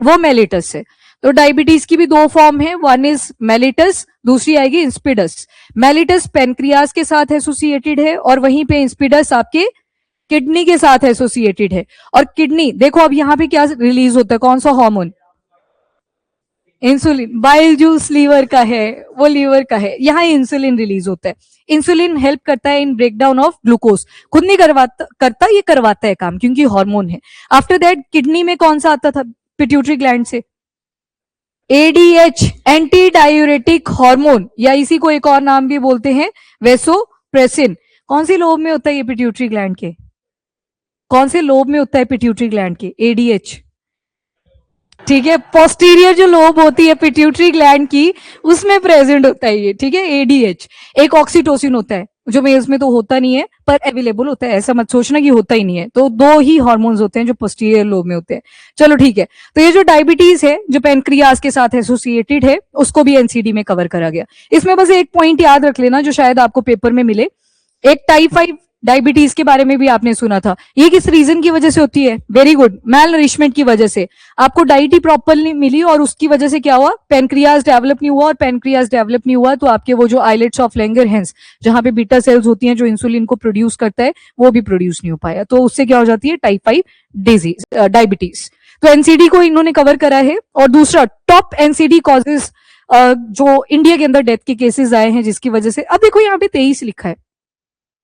वो मेलिटस है। तो डायबिटीज की भी 2 फॉर्म है, वन इज मेलिटस, दूसरी आएगी इंस्पिडस। मेलिटस पेनक्रियास के साथ एसोसिएटेड है, और वहीं पे इंस्पिडस आपके किडनी के साथ एसोसिएटेड है। और किडनी देखो, अब यहाँ पे क्या रिलीज होता है, कौन सा hormone, insulin, bile juice liver का है, वो लीवर का है, यहाँ इंसुलिन रिलीज होता है। इंसुलिन हेल्प करता है इन ब्रेकडाउन ऑफ ग्लूकोज, खुद नहीं करवाता, करता, ये करवाता है काम, क्योंकि हार्मोन है। आफ्टर दैट किडनी में कौन सा आता था, पिट्यूटरी ग्लैंड से? एडीएच, एंटी डायूरेटिक हार्मोन, या इसी को एक और नाम भी बोलते हैं वेसोप्रेसिन। कौन सी लोब में होता है ये पिट्यूटरी ग्लैंड के? कौन से लोब में होता है पिट्यूटरी ग्लैंड के एडीएच? ठीक है, पोस्टीरियर जो लोब होती है पिट्यूटरी ग्लैंड की, उसमें प्रेजेंट होता है ये, ठीक है, एडीएच। एक ऑक्सीटोसिन होता है जो मेल्स में तो होता नहीं है पर अवेलेबल होता है, ऐसा मत सोचना कि होता ही नहीं है। तो दो ही हार्मोन्स होते हैं जो पोस्टीरियर लोब में होते हैं। चलो ठीक है, तो ये जो डायबिटीज है जो पेनक्रियाज के साथ एसोसिएटेड है, उसको भी एनसीडी में कवर करा गया। इसमें बस एक पॉइंट याद रख लेना जो शायद आपको पेपर में मिले, एक टाइप 5 डायबिटीज के बारे में भी आपने सुना था। ये किस रीजन की वजह से होती है? वेरी गुड, मैल नरिशमेंट की वजह से। आपको डाइट ही प्रॉपर नहीं मिली और उसकी वजह से क्या हुआ, पेनक्रियाज डेवलप नहीं हुआ, और पेनक्रियाज डेवलप नहीं हुआ तो आपके वो जो आइलेट्स ऑफ लैंगरहैंस, जहां पे बीटा सेल्स होती हैं जो इंसुलिन को प्रोड्यूस करता है, वो भी प्रोड्यूस नहीं हो पाया, तो उससे क्या हो जाती है टाइप 5 डिजीज डायबिटीज। तो एनसीडी को इन्होंने कवर करा है। और दूसरा टॉप एनसीडी कॉजेज जो इंडिया के अंदर डेथ के केसेस आए हैं जिसकी वजह से, अब देखो यहाँ पे 23 लिखा है,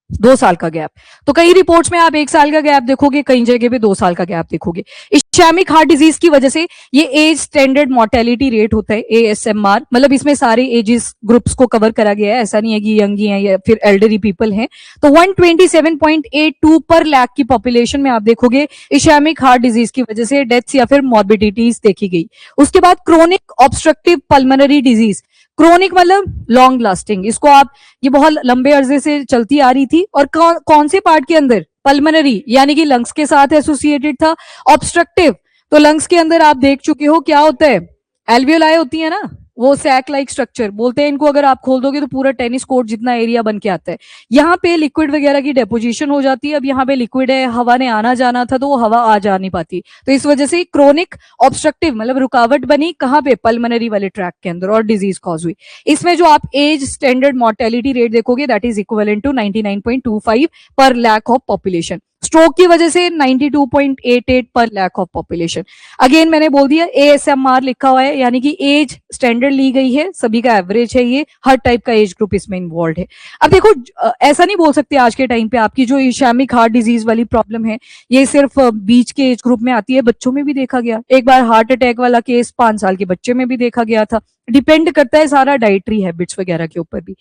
2 साल का गैप। तो कई रिपोर्ट्स में आप 1 साल का गैप देखोगे, कई जगह पे 2 साल का गैप देखोगे। इश्चैमिक हार्ट डिजीज की वजह से ये एज स्टैंडर्ड मोर्टेलिटी रेट होता है एएसएमआर, मतलब इसमें सारे एजेस ग्रुप्स को कवर करा गया है, ऐसा नहीं है कि यंग ही है या फिर एल्डरी पीपल हैं। तो 127.82 पर लाख की पॉपुलेशन में आप देखोगे इश्चैमिक हार्ट डिजीज की वजह से डेथ्स या फिर मॉर्बिडिटीज देखी गई। उसके बाद chronic obstructive pulmonary disease, chronic मतलब लॉन्ग लास्टिंग, इसको आप, ये बहुत लंबे अरसे से चलती आ रही थी और कौन से पार्ट के अंदर? पल्मोनरी, यानी कि लंग्स के साथ एसोसिएटेड था। ऑब्स्ट्रक्टिव, तो लंग्स के अंदर आप देख चुके हो क्या होता है, एल्वियोलाई होती है ना, वो सैक लाइक स्ट्रक्चर बोलते हैं इनको, अगर आप खोल दोगे तो पूरा टेनिस कोर्ट जितना एरिया बन के आता है। यहाँ पे लिक्विड वगैरह की डेपोजिशन हो जाती है। अब यहाँ पे लिक्विड है, हवा ने आना जाना था तो वो हवा आ जा नहीं पाती, तो इस वजह से क्रोनिक ऑब्स्ट्रक्टिव मतलब रुकावट बनी कहाँ पे? पल्मोनरी वाले ट्रैक के अंदर, और डिजीज कॉज हुई। इसमें जो आप एज स्टैंडर्ड मोर्टेलिटी रेट देखोगे दैट इज इक्विवेलेंट टू 99.25 पर लाख ऑफ पॉपुलेशन। स्ट्रोक की वजह से 92.88 पर लाख ऑफ पॉपुलेशन। अगेन मैंने बोल दिया एएसएमआर लिखा हुआ है, यानी कि एज स्टैंडर्ड ली गई है, सभी का एवरेज है, ये हर टाइप का एज ग्रुप इसमें इन्वॉल्व है। अब देखो ऐसा नहीं बोल सकते आज के टाइम पे आपकी जो इश्चैमिक हार्ट डिजीज वाली प्रॉब्लम है ये सिर्फ बीच के एज ग्रुप में आती है, बच्चों में भी देखा गया। एक बार हार्ट अटैक वाला केस 5 साल के बच्चे में भी देखा गया था। डिपेंड करता है सारा डाइटरी हैबिट्स वगैरह के ऊपर भी।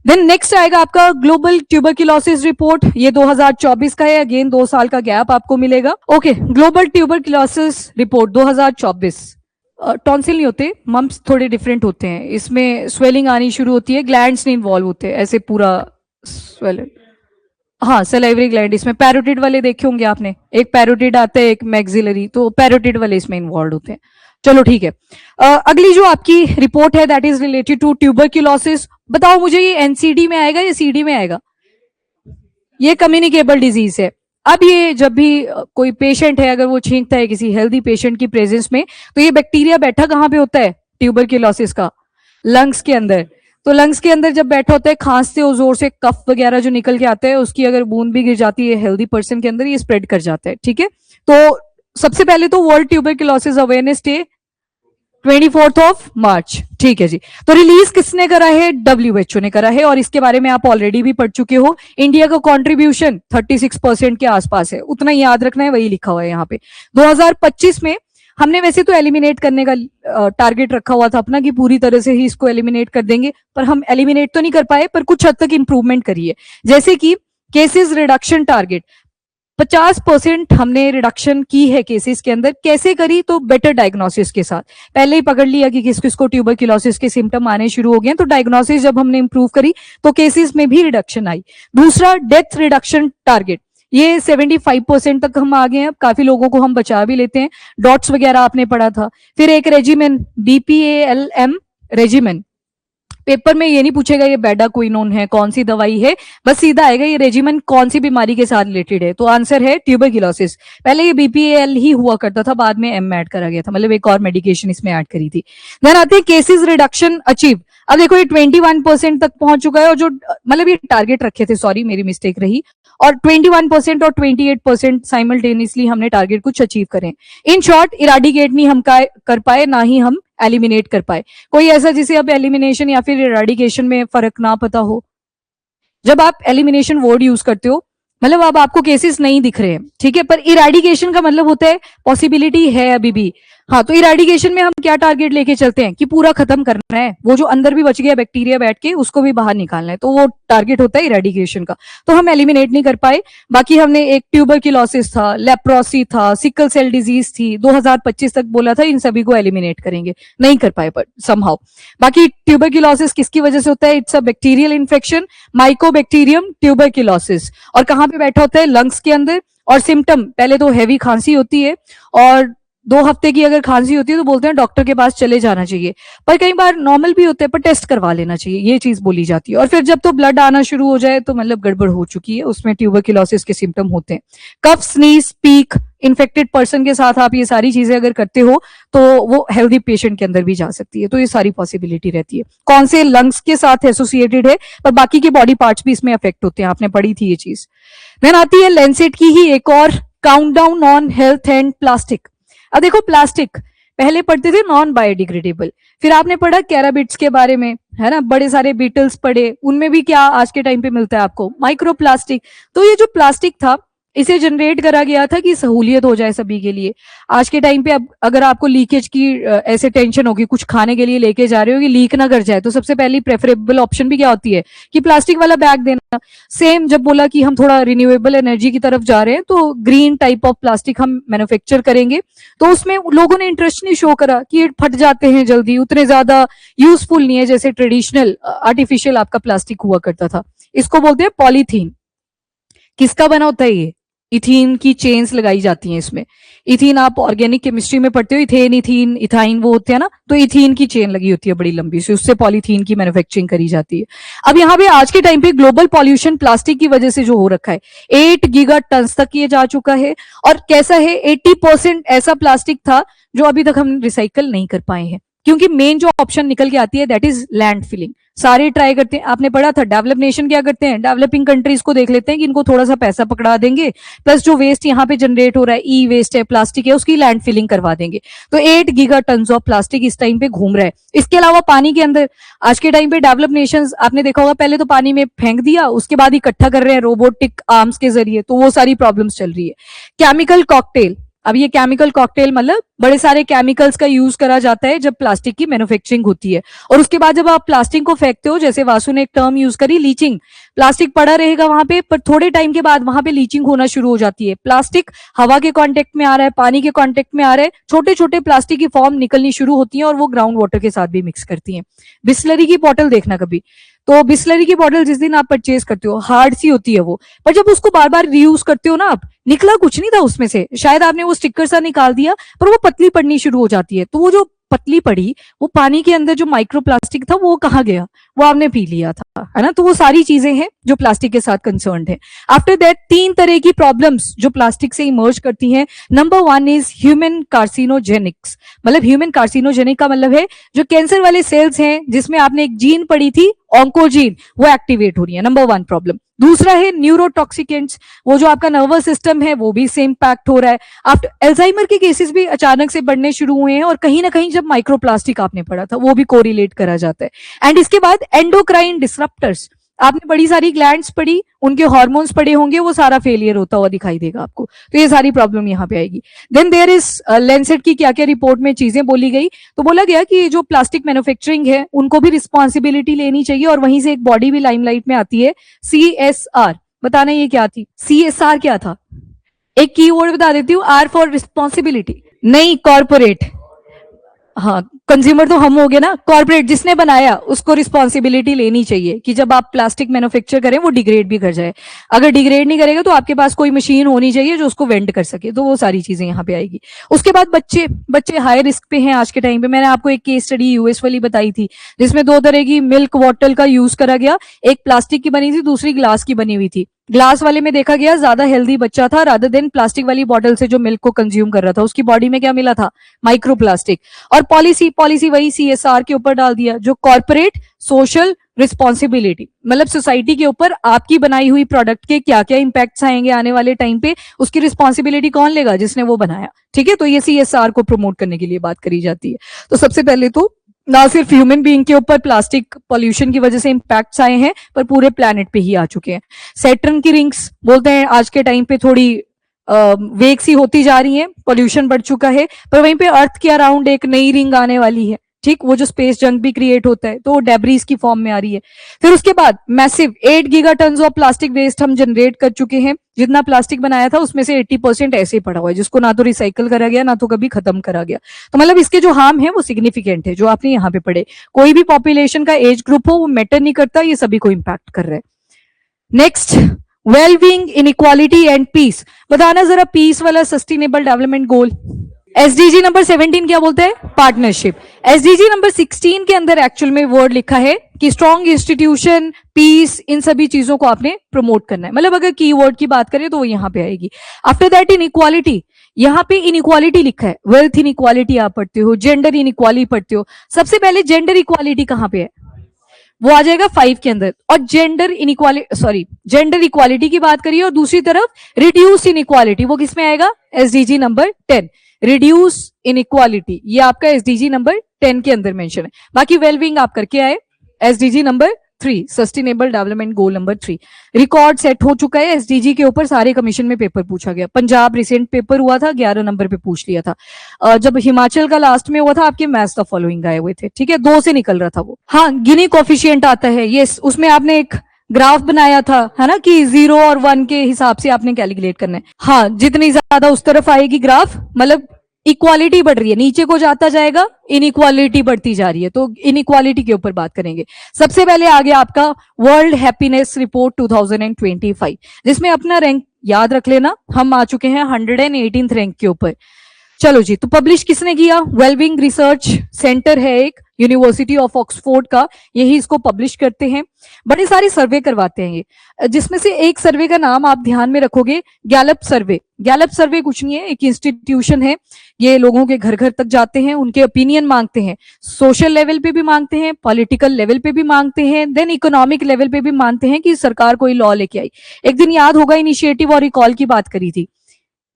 देन नेक्स्ट आएगा आपका ग्लोबल ट्यूबरक्लोसिस रिपोर्ट, ये 2024 का है, अगेन 2 साल का गैप आपको मिलेगा। Okay, global tuberculosis report 2024। Tonsil नहीं होते, मम्स थोड़े डिफरेंट होते हैं, इसमें स्वेलिंग आनी शुरू होती है, ग्लैंड्स नहीं इन्वॉल्व होते, ऐसे पूरा स्वेल, हाँ सलाइवरी ग्लैंड। इसमें पैरोटिड वाले देखे होंगे आपने, एक पैरोटिड आता है एक मैक्सिलरी, तो पैरोटिड वाले इसमें इन्वॉल्व होते हैं। चलो ठीक है, अगली जो आपकी रिपोर्ट है that is related to tuberculosis. बताओ मुझे ये एनसीडी में आएगा या सीडी में आएगा? ये कम्युनिकेबल डिजीज है। अब ये जब भी कोई पेशेंट है अगर वो छींकता है किसी हेल्दी पेशेंट की प्रेजेंस में, तो ये बैक्टीरिया बैठा कहाँ पे होता है ट्यूबरक्लोसिस का? लंग्स के अंदर। तो लंग्स के अंदर जब बैठा होता है, खांसते हो जोर से, कफ वगैरह जो निकल के आता है उसकी अगर बूंद भी गिर जाती है हेल्दी पर्सन के अंदर, ये स्प्रेड कर जाता है। ठीक है, तो सबसे पहले तो वर्ल्ड ट्यूबरक्लोसिस अवेयरनेस डे 24 मार्च, ठीक है जी। तो रिलीज किसने करा है? WHO ने करा है, और इसके बारे में आप ऑलरेडी भी पढ़ चुके हो। इंडिया का कंट्रीब्यूशन 36% के आसपास है, उतना ही याद रखना है, वही लिखा हुआ है यहाँ पे। 2025 में हमने वैसे तो एलिमिनेट करने का टारगेट रखा हुआ था अपना कि पूरी तरह से ही इसको एलिमिनेट कर देंगे, पर हम एलिमिनेट तो नहीं कर पाए, पर कुछ हद तक इंप्रूवमेंट करी है। जैसे कि केसेस रिडक्शन टारगेट 50% हमने रिडक्शन की है केसेस के अंदर। कैसे करी? तो बेटर डायग्नोसिस के साथ। पहले ही पकड़ लिया कि किस किस को ट्यूबरक्लोसिस के सिम्टम आने शुरू हो गए, तो डायग्नोसिस जब हमने इंप्रूव करी तो केसेस में भी रिडक्शन आई। दूसरा डेथ रिडक्शन टारगेट, ये 75% तक हम आ गए हैं, काफी लोगों को हम बचा भी लेते हैं। डॉट्स वगैरह आपने पढ़ा था। फिर एक रेजिमेन, BPALM रेजिमेन, पेपर में ये नहीं पूछेगा ये बेडाक्विनोन है, कौन सी दवाई है, बस सीधा आएगा ये रेजिमेन कौन सी बीमारी के साथ रिलेटेड है, तो आंसर है ट्यूबरक्लोसिस। पहले ये BPAL ही हुआ करता था, बाद में M ऐड करा गया था, मतलब एक और मेडिकेशन इसमें ऐड करी थी। देन आते हैं केसेस रिडक्शन अचीव। अब देखो ये 21% तक पहुंच चुका है, और जो मतलब ये टारगेट रखे थे, सॉरी मेरी मिस्टेक रही, और 21% और 28% साइमल्टेनियसली हमने टारगेट कुछ अचीव करें। इन शॉर्ट इराडिकेट नहीं हम कर पाए, ना ही हम एलिमिनेट कर पाए। कोई ऐसा जिसे अब एलिमिनेशन या फिर इराडिकेशन में फर्क ना पता हो? जब आप एलिमिनेशन वर्ड यूज करते हो मतलब अब आपको केसेस नहीं दिख रहे हैं, ठीक है, पर इरेडिकेशन का मतलब होता है पॉसिबिलिटी है अभी भी। हाँ, तो इरेडिकेशन में हम क्या टारगेट लेके चलते हैं कि पूरा खत्म करना है, वो जो अंदर भी बच गया बैक्टीरिया बैठ के उसको भी बाहर निकालना है, तो वो टारगेट होता है इरेडिकेशन का। तो हम एलिमिनेट नहीं कर पाए। बाकी हमने एक ट्यूबरक्लोसिस था, लेप्रोसी था, सिकल सेल डिजीज थी, 2025 तक बोला था इन सभी को एलिमिनेट करेंगे, नहीं कर पाए बट समहाउ। बाकी ट्यूबरक्लोसिस किसकी वजह से होता है? It's a bacterial infection, Mycobacterium tuberculosis. और कहाँ पे बैठा होता है? लंग्स के अंदर। और सिम्टम पहले तो हैवी खांसी होती है, और 2 हफ्ते की अगर खांसी होती है तो बोलते हैं डॉक्टर के पास चले जाना चाहिए, पर कई बार नॉर्मल भी होते हैं, पर टेस्ट करवा लेना चाहिए, ये चीज बोली जाती है। और फिर जब तो ब्लड आना शुरू हो जाए तो मतलब गड़बड़ हो चुकी है, उसमें ट्यूबरक्लोसिस के सिम्टम होते हैं। कफ, स्नीज, पीक, इन्फेक्टेड पर्सन के साथ आप ये सारी चीजें अगर करते हो तो वो हेल्दी पेशेंट के अंदर भी जा सकती है, तो ये सारी पॉसिबिलिटी रहती है। कौन से लंग्स के साथ एसोसिएटेड है, पर बाकी के बॉडी पार्ट्स भी इसमें अफेक्ट होते हैं, आपने पढ़ी थी ये चीज। देन आती है लैंसेट की ही एक और countdown on health and plastic. अब देखो, प्लास्टिक पहले पढ़ते थे नॉन बायोडिग्रेडेबल, फिर आपने पढ़ा कैराबिट्स के बारे में, है ना, बड़े सारे बीटल्स पढ़े, उनमें भी क्या आज के टाइम पे मिलता है आपको? Micro plastic. तो ये जो प्लास्टिक था इसे जनरेट करा गया था कि सहूलियत हो जाए सभी के लिए। आज के टाइम पे अब अगर आपको लीकेज की ऐसे टेंशन होगी, कुछ खाने के लिए लेके जा रहे हो कि लीक ना कर जाए, तो सबसे पहली प्रेफरेबल ऑप्शन भी क्या होती है कि प्लास्टिक वाला बैग देना। सेम जब बोला कि हम थोड़ा रिन्यूएबल एनर्जी की तरफ जा रहे हैं तो ग्रीन टाइप ऑफ प्लास्टिक हम मैन्युफैक्चर करेंगे, तो उसमें लोगों ने इंटरेस्ट नहीं शो करा कि ये फट जाते हैं जल्दी, उतने ज्यादा यूजफुल नहीं है जैसे ट्रेडिशनल आर्टिफिशियल आपका प्लास्टिक हुआ करता था। इसको बोलते हैं पॉलीथीन। किसका बना होता है ये? इथीन की चेन्स लगाई जाती हैं इसमें। इथीन आप ऑर्गेनिक केमिस्ट्री में पढ़ते हो, इथेन, इथीन, इथाइन वो होते हैं ना, तो इथीन की चेन लगी होती है बड़ी लंबी सी, उससे पॉलीथीन की मैन्युफैक्चरिंग करी जाती है। अब यहाँ पे आज के टाइम पे ग्लोबल पॉल्यूशन प्लास्टिक की वजह से जो हो रखा है, 8 गीगा टन तक ये जा चुका है। और कैसा है, 80% ऐसा प्लास्टिक था जो अभी तक हम रिसाइकल नहीं कर पाए हैं, क्योंकि मेन जो ऑप्शन निकल के आती है दैट इज लैंड फिलिंग। सारे ट्राई करते हैं, आपने पढ़ा था डेवलप नेशन क्या करते हैं, डेवलपिंग कंट्रीज को देख लेते हैं कि इनको थोड़ा सा पैसा पकड़ा देंगे, प्लस जो वेस्ट यहाँ पे जनरेट हो रहा है, ई वेस्ट है, प्लास्टिक है, उसकी लैंड फिलिंग करवा देंगे। तो 8 गीगा टन ऑफ प्लास्टिक इस टाइम पे घूम रहा है। इसके अलावा पानी के अंदर आज के टाइम पे डेवलप नेशंस, आपने देखा होगा, पहले तो पानी में फेंक दिया, उसके बाद इकट्ठा कर रहे हैं रोबोटिक आर्म्स के जरिए, तो वो सारी प्रॉब्लम्स चल रही है। Chemical cocktail. अब ये केमिकल कॉकटेल मतलब बड़े सारे केमिकल्स का यूज करा जाता है जब प्लास्टिक की मैन्युफैक्चरिंग होती है, और उसके बाद जब आप प्लास्टिक को फेंकते हो, जैसे वासु ने एक टर्म यूज करी लीचिंग, प्लास्टिक पड़ा रहेगा वहां पे, पर थोड़े टाइम के बाद वहां पे लीचिंग होना शुरू हो जाती है। प्लास्टिक हवा के कांटेक्ट में आ रहा है, पानी के कांटेक्ट में आ रहा है, छोटे छोटे प्लास्टिक की फॉर्म निकलनी शुरू होती है और वो ग्राउंड वाटर के साथ भी मिक्स करती है। बिस्लरी की बॉटल देखना कभी, तो बिस्लरी की बॉटल जिस दिन आप परचेज करते हो हार्ड सी होती है वो, पर जब उसको बार बार रीयूज करते हो ना आप, निकला कुछ नहीं था उसमें से, शायद आपने वो स्टिकर सा निकाल दिया, पर वो पतली पड़नी शुरू हो जाती है। तो वो जो पतली पड़ी, वो पानी के अंदर जो माइक्रो प्लास्टिक था वो कहाँ गया? वो आपने पी लिया था, है ना। तो वो सारी चीजें हैं जो प्लास्टिक के साथ कंसर्न्ड है। आफ्टर दैट 3 तरह की प्रॉब्लम्स जो प्लास्टिक से इमर्ज करती हैं। Number 1 is human carcinogenics. मतलब ह्यूमन कार्सिनोजेनिक का मतलब है जो कैंसर वाले सेल्स हैं जिसमें आपने एक जीन पढ़ी थी ऑन्कोजीन, वो एक्टिवेट हो रही है, नंबर 1 प्रॉब्लम। दूसरा है न्यूरोटॉक्सिकेंट्स, वो जो आपका नर्वस सिस्टम है वो भी इससे इंपैक्ट हो रहा है। आफ्टर एल्जाइमर के केसेस भी अचानक से बढ़ने शुरू हुए हैं, और कहीं ना कहीं जब माइक्रोप्लास्टिक आपने पढ़ा था वो भी कोरिलेट करा जाता है। एंड इसके बाद एंडोक्राइन डिसरप्टर्स, आपने बड़ी सारी ग्लैंड्स पढ़ी, उनके हार्मोन्स पढ़े होंगे, वो सारा फेलियर होता हुआ दिखाई देगा आपको, तो ये सारी प्रॉब्लम यहाँ पे आएगी। देन देयर इज लैंसेट की क्या क्या रिपोर्ट में चीजें बोली गई, तो बोला गया कि जो प्लास्टिक मैन्युफैक्चरिंग है उनको भी रिस्पॉन्सिबिलिटी लेनी चाहिए, और वहीं से एक बॉडी भी लाइमलाइट में आती है, CSR। बताना ये क्या थी? CSR क्या था? एक कीवर्ड बता देती हूँ, R फॉर रिस्पॉन्सिबिलिटी, नहीं कॉर्पोरेट। हाँ, कंज्यूमर तो हम हो गए ना, कॉर्पोरेट जिसने बनाया उसको रिस्पॉन्सिबिलिटी लेनी चाहिए कि जब आप प्लास्टिक मैन्युफैक्चर करें वो डिग्रेड भी कर जाए। अगर डिग्रेड नहीं करेगा तो आपके पास कोई मशीन होनी चाहिए जो उसको वेंड कर सके, तो वो सारी चीजें यहाँ पे आएगी। उसके बाद बच्चे हाई रिस्क पे हैं आज के टाइम पे। मैंने आपको एक केस स्टडी यूएस वाली बताई थी जिसमें 2 तरह की मिल्क बॉटल का यूज करा गया, एक प्लास्टिक की बनी थी, दूसरी ग्लास की बनी हुई थी। ग्लास वाले में देखा गया ज्यादा हेल्दी बच्चा था रादर देन प्लास्टिक वाली बॉटल से जो मिल्क को कंज्यूम कर रहा था, उसकी बॉडी में क्या मिला था? माइक्रोप्लास्टिक। और पॉलिसी वही CSR के ऊपर डाल दिया, जो कॉर्पोरेट सोशल रिस्पॉन्सिबिलिटी, मतलब सोसाइटी के ऊपर आपकी बनाई हुई प्रोडक्ट के क्या क्या इंपैक्ट्स आएंगे आने वाले टाइम पे, उसकी रिस्पॉन्सिबिलिटी कौन लेगा? जिसने वो बनाया, ठीक है। तो ये CSR को प्रमोट करने के लिए बात करी जाती है। तो सबसे पहले तो ना सिर्फ ह्यूमन बीइंग के ऊपर प्लास्टिक पॉल्यूशन की वजह से इंपैक्ट्स आए हैं, पर पूरे प्लैनेट पे ही आ चुके हैं। सैटर्न की रिंग्स बोलते हैं आज के टाइम पे थोड़ी वेग सी होती जा रही है, पॉल्यूशन बढ़ चुका है, पर वहीं पे अर्थ के अराउंड एक नई रिंग आने वाली है, ठीक, वो जो स्पेस जंक भी क्रिएट होता है तो वो डेब्रीज की फॉर्म में आ रही है। फिर उसके बाद massive 8 giga ton of plastic waste हम जनरेट कर चुके हैं। जितना प्लास्टिक बनाया था उसमें से 80% ऐसे ही पड़ा हुआ है, जिसको ना तो रिसाइकल करा गया ना तो कभी खत्म करा गया। तो मतलब इसके जो हार्म है वो सिग्निफिकेंट है, जो आपने यहाँ पे पढ़े। कोई भी पॉपुलेशन का एज ग्रुप हो वो मैटर नहीं करता, ये सभी को इंपैक्ट कर रहा है। Next, wellbeing, inequality and peace. बताना जरा पीस वाला sustainable development goal. SDG number 17 क्या बोलता है? पार्टनरशिप। एसडीजी नंबर 16 के अंदर एक्चुअल में वर्ड लिखा है कि स्ट्रॉन्ग इंस्टीट्यूशन, पीस, इन सभी चीजों को आपने प्रमोट करना है। मतलब अगर कीवर्ड की बात करें तो वो यहां पे आएगी। आफ्टर दैट इनइक्वालिटी, यहां पे इनइक्वालिटी लिखा है, वेल्थ इनइक्वालिटी आप पढ़ते हो, जेंडर इनइक्वालिटी पढ़ते हो। सबसे पहले जेंडर इक्वालिटी कहां पे है? वो आ जाएगा 5 के अंदर। और जेंडर इक्वालिटी की बात करिए, और दूसरी तरफ रिड्यूस इनइक्वालिटी, वो किसमें आएगा? एसडीजी नंबर 10, रिड्यूस इनइक्वालिटी, ये आपका एसडीजी नंबर 10 के अंदर मेंशन है। बाकी वेलबींग आप करके आए। SDG number 3, sustainable development goal number 3, record set हो चुका है। एसडीजी के ऊपर सारे कमीशन में पेपर पूछा गया। पंजाब रिसेंट पेपर हुआ था, 11 नंबर पे पूछ लिया था। जब हिमाचल का लास्ट में हुआ था, आपके मैथ्स द फॉलोइंग आए हुए थे, ठीक है, 2 से निकल रहा था वो। हाँ, गिनी कोफिशिएंट आता है, यस, उसमें आपने एक ग्राफ बनाया था, है ना, कि 0 और 1 के हिसाब से आपने कैलकुलेट करना है। हाँ, जितनी ज्यादा उस तरफ आएगी ग्राफ, मतलब इक्वालिटी बढ़ रही है, नीचे को जाता जाएगा, इनइक्वालिटी बढ़ती जा रही है, तो इनइक्वालिटी के ऊपर बात करेंगे। सबसे पहले आगे आपका वर्ल्ड हैप्पीनेस रिपोर्ट 2025, जिसमें अपना रैंक याद रख लेना, हम आ चुके हैं 118th रैंक के ऊपर। चलो जी, तो पब्लिश किसने किया? वेलबींग रिसर्च सेंटर है एक, यूनिवर्सिटी ऑफ ऑक्सफोर्ड का, यही इसको पब्लिश करते हैं। बड़े सारे सर्वे करवाते हैं ये, जिसमें से एक सर्वे का नाम आप ध्यान में रखोगे, गैलप सर्वे। गैलप सर्वे कुछ नहीं है, एक इंस्टीट्यूशन है, ये लोगों के घर घर तक जाते हैं, उनके ओपिनियन मांगते हैं, सोशल लेवल पे भी मांगते हैं, पॉलिटिकल लेवल पे भी मांगते हैं, देन इकोनॉमिक लेवल पे भी मांगते हैं कि सरकार कोई लॉ लेके आई। एक दिन याद होगा इनिशिएटिव और रिकॉल की बात करी थी,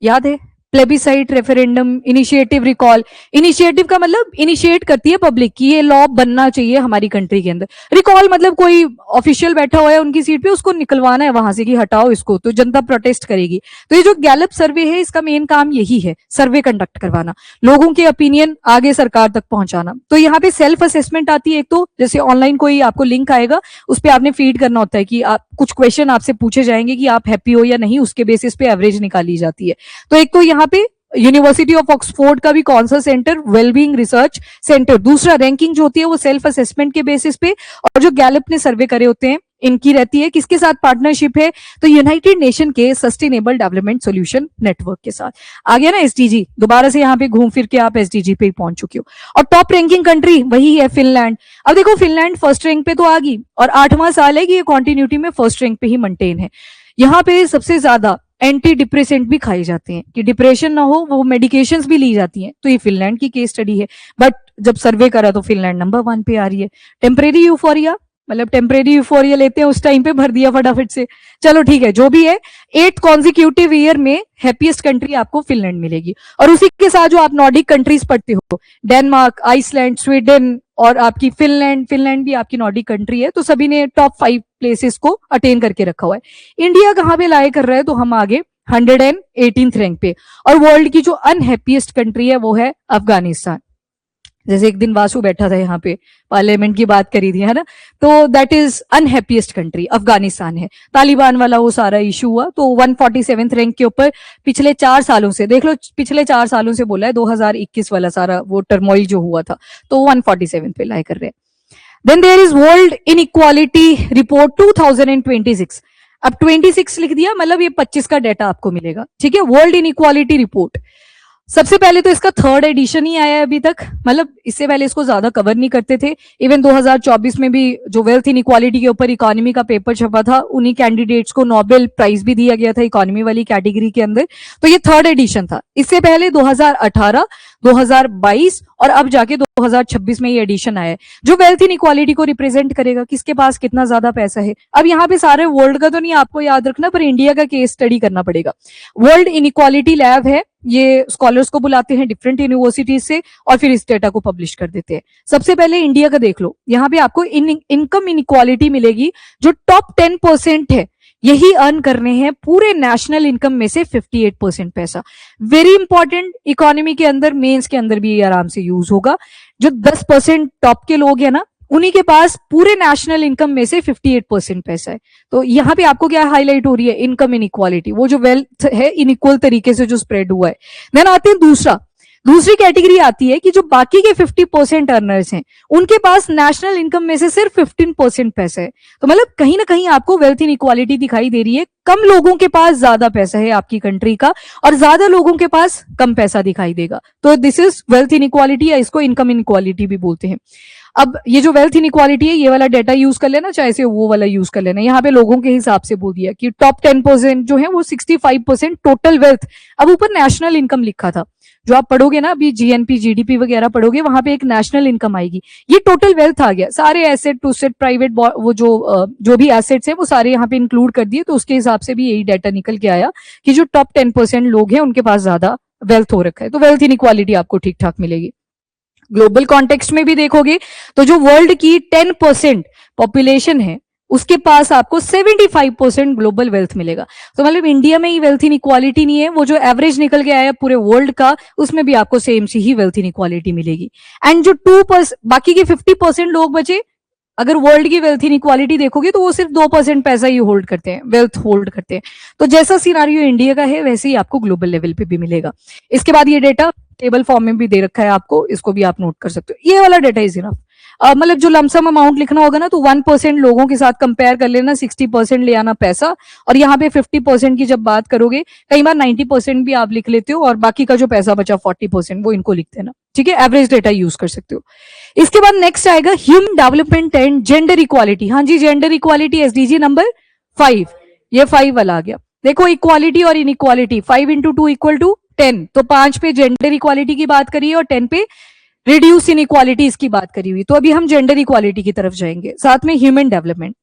याद है? Plebiscite, referendum, initiative, recall. Initiative का मतलब इनिशिएट करती है पब्लिक कि ये लॉ बनना चाहिए हमारी कंट्री के अंदर। रिकॉल मतलब कोई ऑफिशियल बैठा हुआ है उनकी सीट पे, उसको निकलवाना है वहां से कि हटाओ इसको, तो जनता प्रोटेस्ट करेगी। तो ये जो गैलप सर्वे है, इसका मेन काम यही है, सर्वे कंडक्ट करवाना, लोगों के ओपिनियन आगे सरकार तक पहुंचाना। तो यहाँ पे सेल्फ असेसमेंट आती है एक, तो जैसे ऑनलाइन कोई आपको लिंक आएगा, उस पर आपने फीड करना होता है कि आप कुछ क्वेश्चन आपसे पूछे जाएंगे कि आप हैप्पी हो या नहीं, उसके बेसिस पे एवरेज निकाली जाती है। तो एक तो यहाँ पे यूनिवर्सिटी ऑफ ऑक्सफोर्ड का भी कौन सा सेंटर? Wellbeing research centre. दूसरा, रैंकिंग जो होती है वो सेल्फ असेसमेंट के बेसिस पे, और जो गैलप ने सर्वे करे होते हैं इनकी रहती है। किसके साथ पार्टनरशिप है? तो यूनाइटेड नेशन के सस्टेनेबल डेवलपमेंट सॉल्यूशन नेटवर्क के साथ। आ गया ना एसडीजी, दोबारा से यहाँ पे घूम फिर के आप एसडीजी पे पहुंच चुके हो। और टॉप रैंकिंग कंट्री वही है, फिनलैंड। अब देखो, फिनलैंड फर्स्ट रैंक पे तो आ गई, और 8वां साल है कि ये कॉन्टिन्यूटी में फर्स्ट रैंक पे ही मेंटेन है। यहाँ पे सबसे ज्यादा एंटी डिप्रेसेंट भी खाए जाते हैं, कि डिप्रेशन ना हो, वो मेडिकेशंस भी ली जाती हैं। तो ये फिनलैंड की केस स्टडी है, बट जब सर्वे करा तो फिनलैंड नंबर 1 पे आ रही है। टेम्परेरी यूफोरिया, मतलब टेम्परेरी यूफोरिया लेते हैं उस टाइम पे, भर दिया फटाफट से। चलो ठीक है, जो भी है, 8th कॉन्जिक्यूटिव ईयर में हैप्पीएस्ट कंट्री आपको फिनलैंड मिलेगी। और उसी के साथ जो आप नॉर्डिक कंट्रीज पढ़ते हो, डेनमार्क, आइसलैंड, स्वीडन और आपकी फिनलैंड भी आपकी नॉर्डिक कंट्री है, तो सभी ने टॉप 5 प्लेसेस को अटेन करके रखा हुआ है। इंडिया कहां पे लाए कर रहा है? तो हम आगे 118th रैंक पे। और वर्ल्ड की जो अनहैप्पीएस्ट कंट्री है वो है अफगानिस्तान। जैसे एक दिन वासु बैठा था यहाँ पे, पार्लियामेंट की बात करी थी, है ना, तो that is unhappiest country Afghanistan है। तालिबान वाला वो सारा इशू हुआ, तो 147th रैंक के ऊपर पिछले 4 सालों से, देख लो पिछले 4 सालों से बोला है, 2021 वाला सारा वो टर्मोइल जो हुआ था, तो 147 पे लाए कर रहे हैं। Then there is world inequality report 2026। अब 26 लिख दिया, मतलब ये 25 का डेटा आपको मिलेगा, ठीक है। वर्ल्ड इनइक्वालिटी रिपोर्ट, सबसे पहले तो इसका 3rd एडिशन ही आया है अभी तक, मतलब इससे पहले इसको ज्यादा कवर नहीं करते थे। इवन 2024 में भी जो वेल्थ इनइक्वालिटी के ऊपर इकोनॉमी का पेपर छपा था, उन्हीं कैंडिडेट्स को नोबेल प्राइज भी दिया गया था इकोनॉमी वाली कैटेगरी के अंदर। तो ये 3rd एडिशन था। इससे पहले 2018, 2022 और अब जाके 2026 में ये एडिशन आया है, जो वेल्थ इनइक्वालिटी को रिप्रेजेंट करेगा, किसके पास कितना ज्यादा पैसा है। अब यहाँ पे सारे वर्ल्ड का तो नहीं आपको याद रखना, पर इंडिया का केस स्टडी करना पड़ेगा। वर्ल्ड इनइक्वालिटी लैब है, ये स्कॉलर्स को बुलाते हैं डिफरेंट यूनिवर्सिटीज से और फिर इस डेटा को पब्लिश कर देते हैं। सबसे पहले इंडिया का देख लो, यहाँ पे आपको इनकम इनइक्वालिटी मिलेगी। जो टॉप 10% है यही अर्न करने हैं पूरे नेशनल इनकम में से 58% पैसा। वेरी इंपॉर्टेंट, इकोनॉमी के अंदर, मेंस के अंदर भी ये आराम से यूज होगा। जो 10% टॉप के लोग हैं ना, उन्हीं के पास पूरे नेशनल इनकम में से 58% पैसा है। तो यहाँ पे आपको क्या हाईलाइट हो रही है, इनकम इनइक्वालिटी, वो जो वेल्थ है इनइक्वल तरीके से जो स्प्रेड हुआ है। देन आते हैं दूसरी कैटेगरी आती है कि जो बाकी के 50% अर्नर्स हैं, उनके पास नेशनल इनकम में से सिर्फ 15% पैसा है। तो मतलब कहीं ना कहीं आपको वेल्थ इनइक्वालिटी दिखाई दे रही है। कम लोगों के पास ज्यादा पैसा है आपकी कंट्री का, और ज्यादा लोगों के पास कम पैसा दिखाई देगा। तो दिस इज वेल्थ इनइक्वालिटी, या इसको इनकम इनइक्वालिटी भी बोलते हैं। अब ये जो वेल्थ इनइक्वालिटी है, ये वाला डेटा यूज कर लेना, चाहे से वो वाला यूज कर लेना। यहाँ पे लोगों के हिसाब से बोल दिया कि टॉप 10% जो है वो 65% टोटल वेल्थ। अब ऊपर नेशनल इनकम लिखा था, जो आप पढ़ोगे ना अभी जीएनपी जीडीपी वगैरह पढ़ोगे, वहां पे एक नेशनल इनकम आएगी। ये टोटल वेल्थ आ गया, सारे एसेट टू सेट प्राइवेट वो जो भी एसेट्स है वो सारे यहाँ पे इंक्लूड कर दिए। तो उसके हिसाब से भी यही डाटा निकल के आया कि जो टॉप 10% लोग हैं उनके पास ज्यादा वेल्थ हो रखा है। तो वेल्थ इनइक्वालिटी आपको ठीक ठाक मिलेगी। ग्लोबल कॉन्टेक्स्ट में भी देखोगे तो जो वर्ल्ड की 10% पॉपुलेशन है उसके पास आपको 75% ग्लोबल वेल्थ मिलेगा। तो मतलब इंडिया में ही वेल्थ इनइक्वालिटी नहीं है, वो जो एवरेज निकल के आया पूरे वर्ल्ड का, उसमें भी आपको सेम सी ही वेल्थ इनइक्वालिटी मिलेगी। एंड जो 2% बाकी के 50% लोग बचे, अगर वर्ल्ड की वेल्थ इनइक्वालिटी देखोगे तो वो सिर्फ 2% पैसा ही होल्ड करते हैं, वेल्थ होल्ड करते हैं। तो जैसा सिनारियो इंडिया का है वैसे ही आपको ग्लोबल लेवल पे भी मिलेगा। इसके बाद ये डेटा टेबल फॉर्म में भी दे रखा है आपको, इसको भी आप नोट कर सकते हो। ये वाला डेटा इज इनफ। मतलब जो लमसम अमाउंट लिखना होगा ना, तो 1% लोगों के साथ कंपेयर कर लेना, 60% ले आना पैसा, और यहाँ पे 50% की जब बात करोगे, कई बार 90% भी आप लिख लेते हो, और बाकी का जो पैसा बचा 40% वो इनको लिख देना, ठीक है। एवरेज डेटा यूज कर सकते हो। इसके बाद नेक्स्ट आएगा human development and gender equality. हाँ जी, जेंडर इक्वालिटी एसडीजी नंबर 5, ये 5 वाला आ गया। देखो इक्वालिटी और इनइक्वालिटी, 5 into 2 = 10। तो 5 पे जेंडर इक्वालिटी की बात करिए और 10 पे रिड्यूस इनइक्वालिटीज की बात करी हुई। तो अभी हम जेंडर इक्वालिटी की तरफ जाएंगे, साथ में ह्यूमन डेवलपमेंट।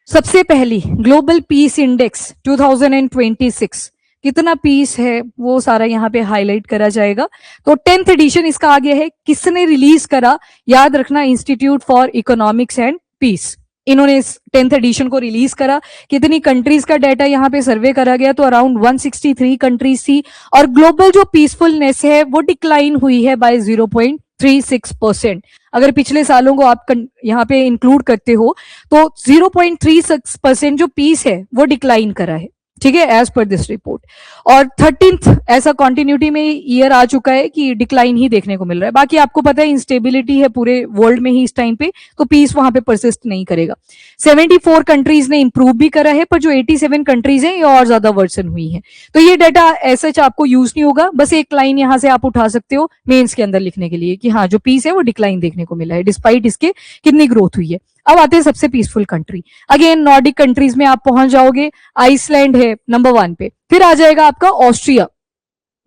सबसे पहली ग्लोबल पीस इंडेक्स 2026, कितना पीस है वो सारा यहाँ पे हाईलाइट करा जाएगा। तो 10th एडिशन इसका आ गया है। किसने रिलीज करा, याद रखना, institute for economics and peace, इन्होंने इस 10th एडिशन को रिलीज करा। कितनी कंट्रीज का डाटा यहाँ पे सर्वे करा गया, तो अराउंड 163 कंट्रीज थी, और ग्लोबल जो पीसफुलनेस है वो डिक्लाइन हुई है बाय 0.36%। अगर पिछले सालों को आप यहाँ पे इंक्लूड करते हो तो 0.36% जो पीस है वो डिक्लाइन करा है, ठीक है, एज पर दिस रिपोर्ट। और 13th ऐसा कंटिन्यूटी में ईयर आ चुका है कि डिक्लाइन ही देखने को मिल रहा है। बाकी आपको पता है इंस्टेबिलिटी है पूरे वर्ल्ड में ही इस टाइम पे, तो पीस वहां पे परसिस्ट नहीं करेगा। 74 कंट्रीज ने इंप्रूव भी करा है, पर जो 87 कंट्रीज हैं ये और ज्यादा वर्सन हुई है। तो ये डाटा ऐसा आपको यूज नहीं होगा, बस एक लाइन यहां से आप उठा सकते हो मेंस के अंदर लिखने के लिए कि हाँ जो पीस है वो डिक्लाइन देखने को मिला है, डिस्पाइट इसके कितनी ग्रोथ हुई है। अब आते हैं सबसे peaceful country. Again Nordic countries में आप पहुंच जाओगे, आइसलैंड है नंबर 1 पे, फिर आ जाएगा आपका ऑस्ट्रिया,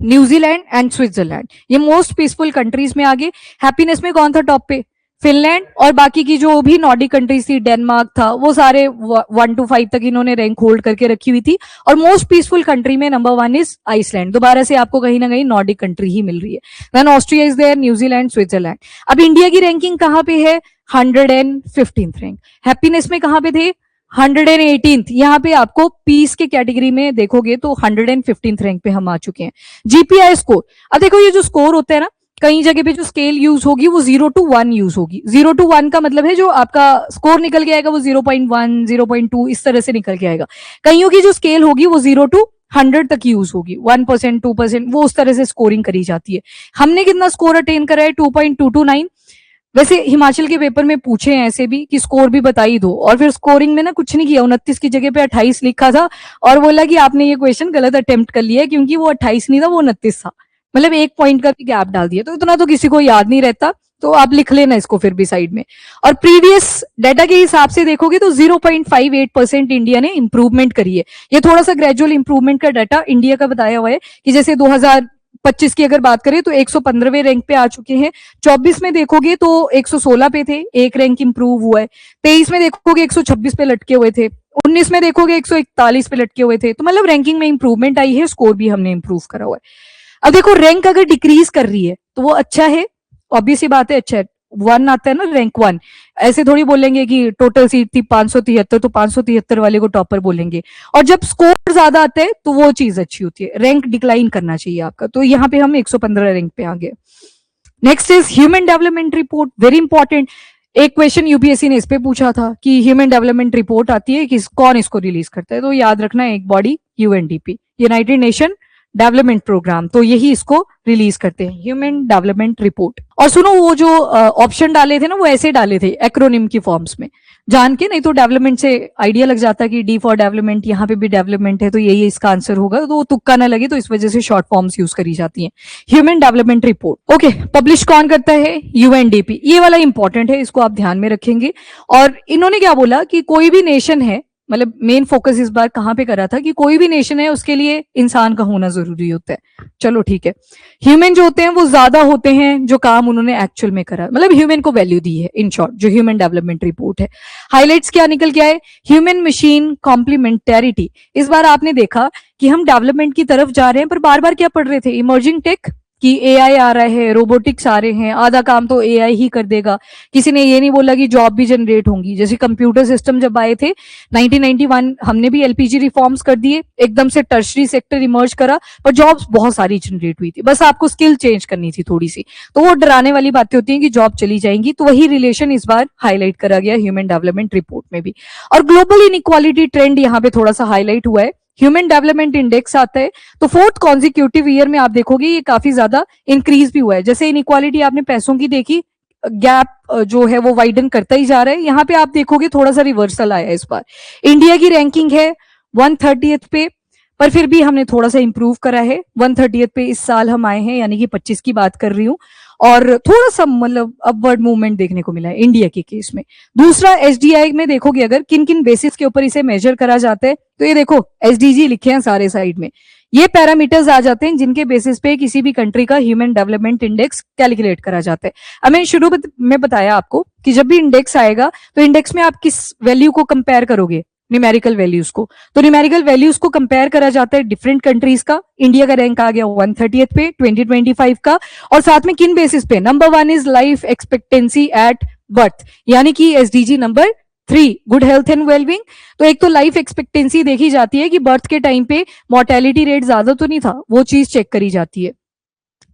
न्यूजीलैंड एंड स्विट्जरलैंड, ये मोस्ट पीसफुल कंट्रीज में आगे। हैप्पीनेस में कौन था टॉप पे, फिनलैंड, और बाकी की जो भी नॉर्डिक कंट्रीज थी, डेनमार्क था, वो सारे 1 to 5 तक इन्होंने रैंक होल्ड करके रखी हुई थी। और मोस्ट पीसफुल कंट्री में नंबर 1 इज आइसलैंड। दोबारा से आपको कहीं ना कहीं नॉर्डिक कंट्री ही मिल रही है। Then Austria is there, New Zealand, Switzerland. अब इंडिया की रैंकिंग कहां पे है, 115th रैंक। हैप्पीनेस में कहां पे थे, 118th। यहाँ पे आपको पीस के कैटेगरी में देखोगे तो 115th रैंक पे हम आ चुके हैं। जीपीआई स्कोर, अब देखो ये जो स्कोर होता है ना, कई जगह पे जो स्केल यूज होगी वो 0 to 1 यूज होगी। 0 to 1 का मतलब है जो आपका स्कोर निकल के आएगा वो 0.1, 0.2 इस तरह से निकल के आएगा। कईयों की जो स्केल होगी वो 0 to 100 तक यूज होगी, 1%, 2%, वो उस तरह से स्कोरिंग करी जाती है। हमने कितना स्कोर अटेन करा है, 2.229। वैसे हिमाचल के पेपर में पूछे हैं ऐसे भी कि स्कोर भी बता ही दो, और फिर स्कोरिंग में ना कुछ नहीं किया, 29 की जगह पे 28 लिखा था, और बोला कि आपने ये क्वेश्चन गलत अटेम्प्ट कर लिया है क्योंकि वो 28 नहीं था, वो 29 था। मतलब 1 पॉइंट का भी गैप डाल दिया। तो इतना तो किसी को याद नहीं रहता, तो आप लिख लेना इसको फिर भी साइड में। और प्रीवियस डाटा के हिसाब से देखोगे तो 0.58% इंडिया ने इंप्रूवमेंट करी है। ये थोड़ा सा ग्रेजुअल इंप्रूवमेंट का डाटा इंडिया का बताया हुआ है कि जैसे 25 की अगर बात करें तो 115वें रैंक पे आ चुके हैं। 24 में देखोगे तो 116 पे थे, एक रैंक इंप्रूव हुआ है। 23 में देखोगे 126 पे लटके हुए थे। 19 में देखोगे 141 पे लटके हुए थे। तो मतलब रैंकिंग में इंप्रूवमेंट आई है, स्कोर भी हमने इंप्रूव करा हुआ है। अब देखो रैंक अगर डिक्रीज कर रही है तो वो अच्छा है, ऑब्वियस बात है, अच्छा है। 1 आता है ना, रैंक 1, ऐसे थोड़ी बोलेंगे कि टोटल सीट थी 573 तो 573 वाले को टॉपर बोलेंगे। और जब स्कोर ज्यादा आता है तो वो चीज अच्छी होती है, रैंक डिक्लाइन करना चाहिए आपका। तो यहाँ पे हम 115 रैंक पे आ गए। Next is human development report, very important. एक क्वेश्चन यूपीएससी ने इस पे पूछा था कि ह्यूमन डेवलपमेंट रिपोर्ट आती है, कौन इसको रिलीज करता है? तो याद रखना एक body, UNDP, United Nation Development Programme, तो यही इसको रिलीज करते हैं, ह्यूमन डेवलपमेंट रिपोर्ट। और सुनो, वो जो ऑप्शन डाले थे ना, वो ऐसे डाले थे एक्रोनिम की फॉर्म्स में, जान के, नहीं तो डेवलपमेंट से आइडिया लग जाता कि डी फॉर डेवलपमेंट, यहाँ पे भी डेवलपमेंट है तो यही इसका आंसर होगा, तो वो तुक्का ना लगे, तो इस वजह से शॉर्ट फॉर्म्स यूज करी जाती हैं। Human development report, okay, publish कौन करता है? यूएनडीपी। ये वाला इंपॉर्टेंट है, इसको आप ध्यान में रखेंगे। और इन्होंने क्या बोला कि कोई भी नेशन है, मतलब मेन फोकस इस बार कहां पे करा था कि कोई भी नेशन है उसके लिए इंसान का होना जरूरी होता है। चलो ठीक है, ह्यूमन जो होते हैं वो ज्यादा होते हैं जो काम उन्होंने एक्चुअल में करा, मतलब ह्यूमन को वैल्यू दी है, इन शॉर्ट जो ह्यूमन डेवलपमेंट रिपोर्ट है। हाइलाइट्स क्या निकल के आए? Human machine complementarity. इस बार आपने देखा कि हम डेवलपमेंट की तरफ जा रहे हैं, पर बार बार क्या पढ़ रहे थे? इमर्जिंग टेक, कि एआई आ रहा है, रोबोटिक्स आ रहे हैं, आधा काम तो एआई ही कर देगा। किसी ने ये नहीं बोला कि जॉब भी जनरेट होंगी। जैसे कंप्यूटर सिस्टम जब आए थे 1991, हमने भी एलपीजी रिफॉर्म्स कर दिए, एकदम से टर्शरी सेक्टर इमर्ज करा, पर जॉब्स बहुत सारी जनरेट हुई थी, बस आपको स्किल चेंज करनी थी थोड़ी सी। तो वो डराने वाली बातें होती हैं कि जॉब चली जाएंगी, तो वही रिलेशन इस बार हाईलाइट करा गया ह्यूमन डेवलपमेंट रिपोर्ट में भी। और ग्लोबल इनइक्वालिटी ट्रेंड यहाँ पे थोड़ा सा हाईलाइट हुआ है। ह्यूमन डेवलपमेंट इंडेक्स आता है तो 4th कॉन्जिक्यूटिव ईयर में आप देखोगे ये काफी ज्यादा इंक्रीज भी हुआ है। जैसे इनइक्वालिटी आपने पैसों की देखी, गैप जो है वो वाइडन करता ही जा रहा है, यहाँ पे आप देखोगे थोड़ा सा रिवर्सल आया इस बार। इंडिया की रैंकिंग है 130th पे, पर फिर भी हमने थोड़ा सा इंप्रूव करा है। 130th पे इस साल हम आए हैं, यानी कि 25 की बात कर रही हूँ, और थोड़ा सा मतलब अपवर्ड मूवमेंट देखने को मिला है इंडिया के केस में। दूसरा, एसडीआई में देखोगे अगर किन किन बेसिस के ऊपर इसे मेजर करा जाता है, तो ये देखो एसडीजी लिखे हैं सारे साइड में, ये पैरामीटर्स आ जाते हैं जिनके बेसिस पे किसी भी कंट्री का ह्यूमन डेवलपमेंट इंडेक्स कैलकुलेट करा जाता है। अब मैंने शुरू में बताया आपको कि जब भी इंडेक्स आएगा तो इंडेक्स में आप किस वैल्यू को कंपेयर करोगे? न्यूमेरिकल वैल्यूज को। तो न्यूमेरिकल वैल्यूज को कंपेयर करा जाता है डिफरेंट कंट्रीज का। इंडिया का रैंक आ गया 130th पे 2025 का, और साथ में किन बेसिस पे? Number 1 is life expectancy at birth, यानी कि SDG number 3, good health and wellbeing. तो एक तो लाइफ एक्सपेक्टेंसी देखी जाती है कि बर्थ के टाइम पे मोर्टेलिटी रेट ज्यादा तो नहीं था, वो चीज चेक करी जाती है।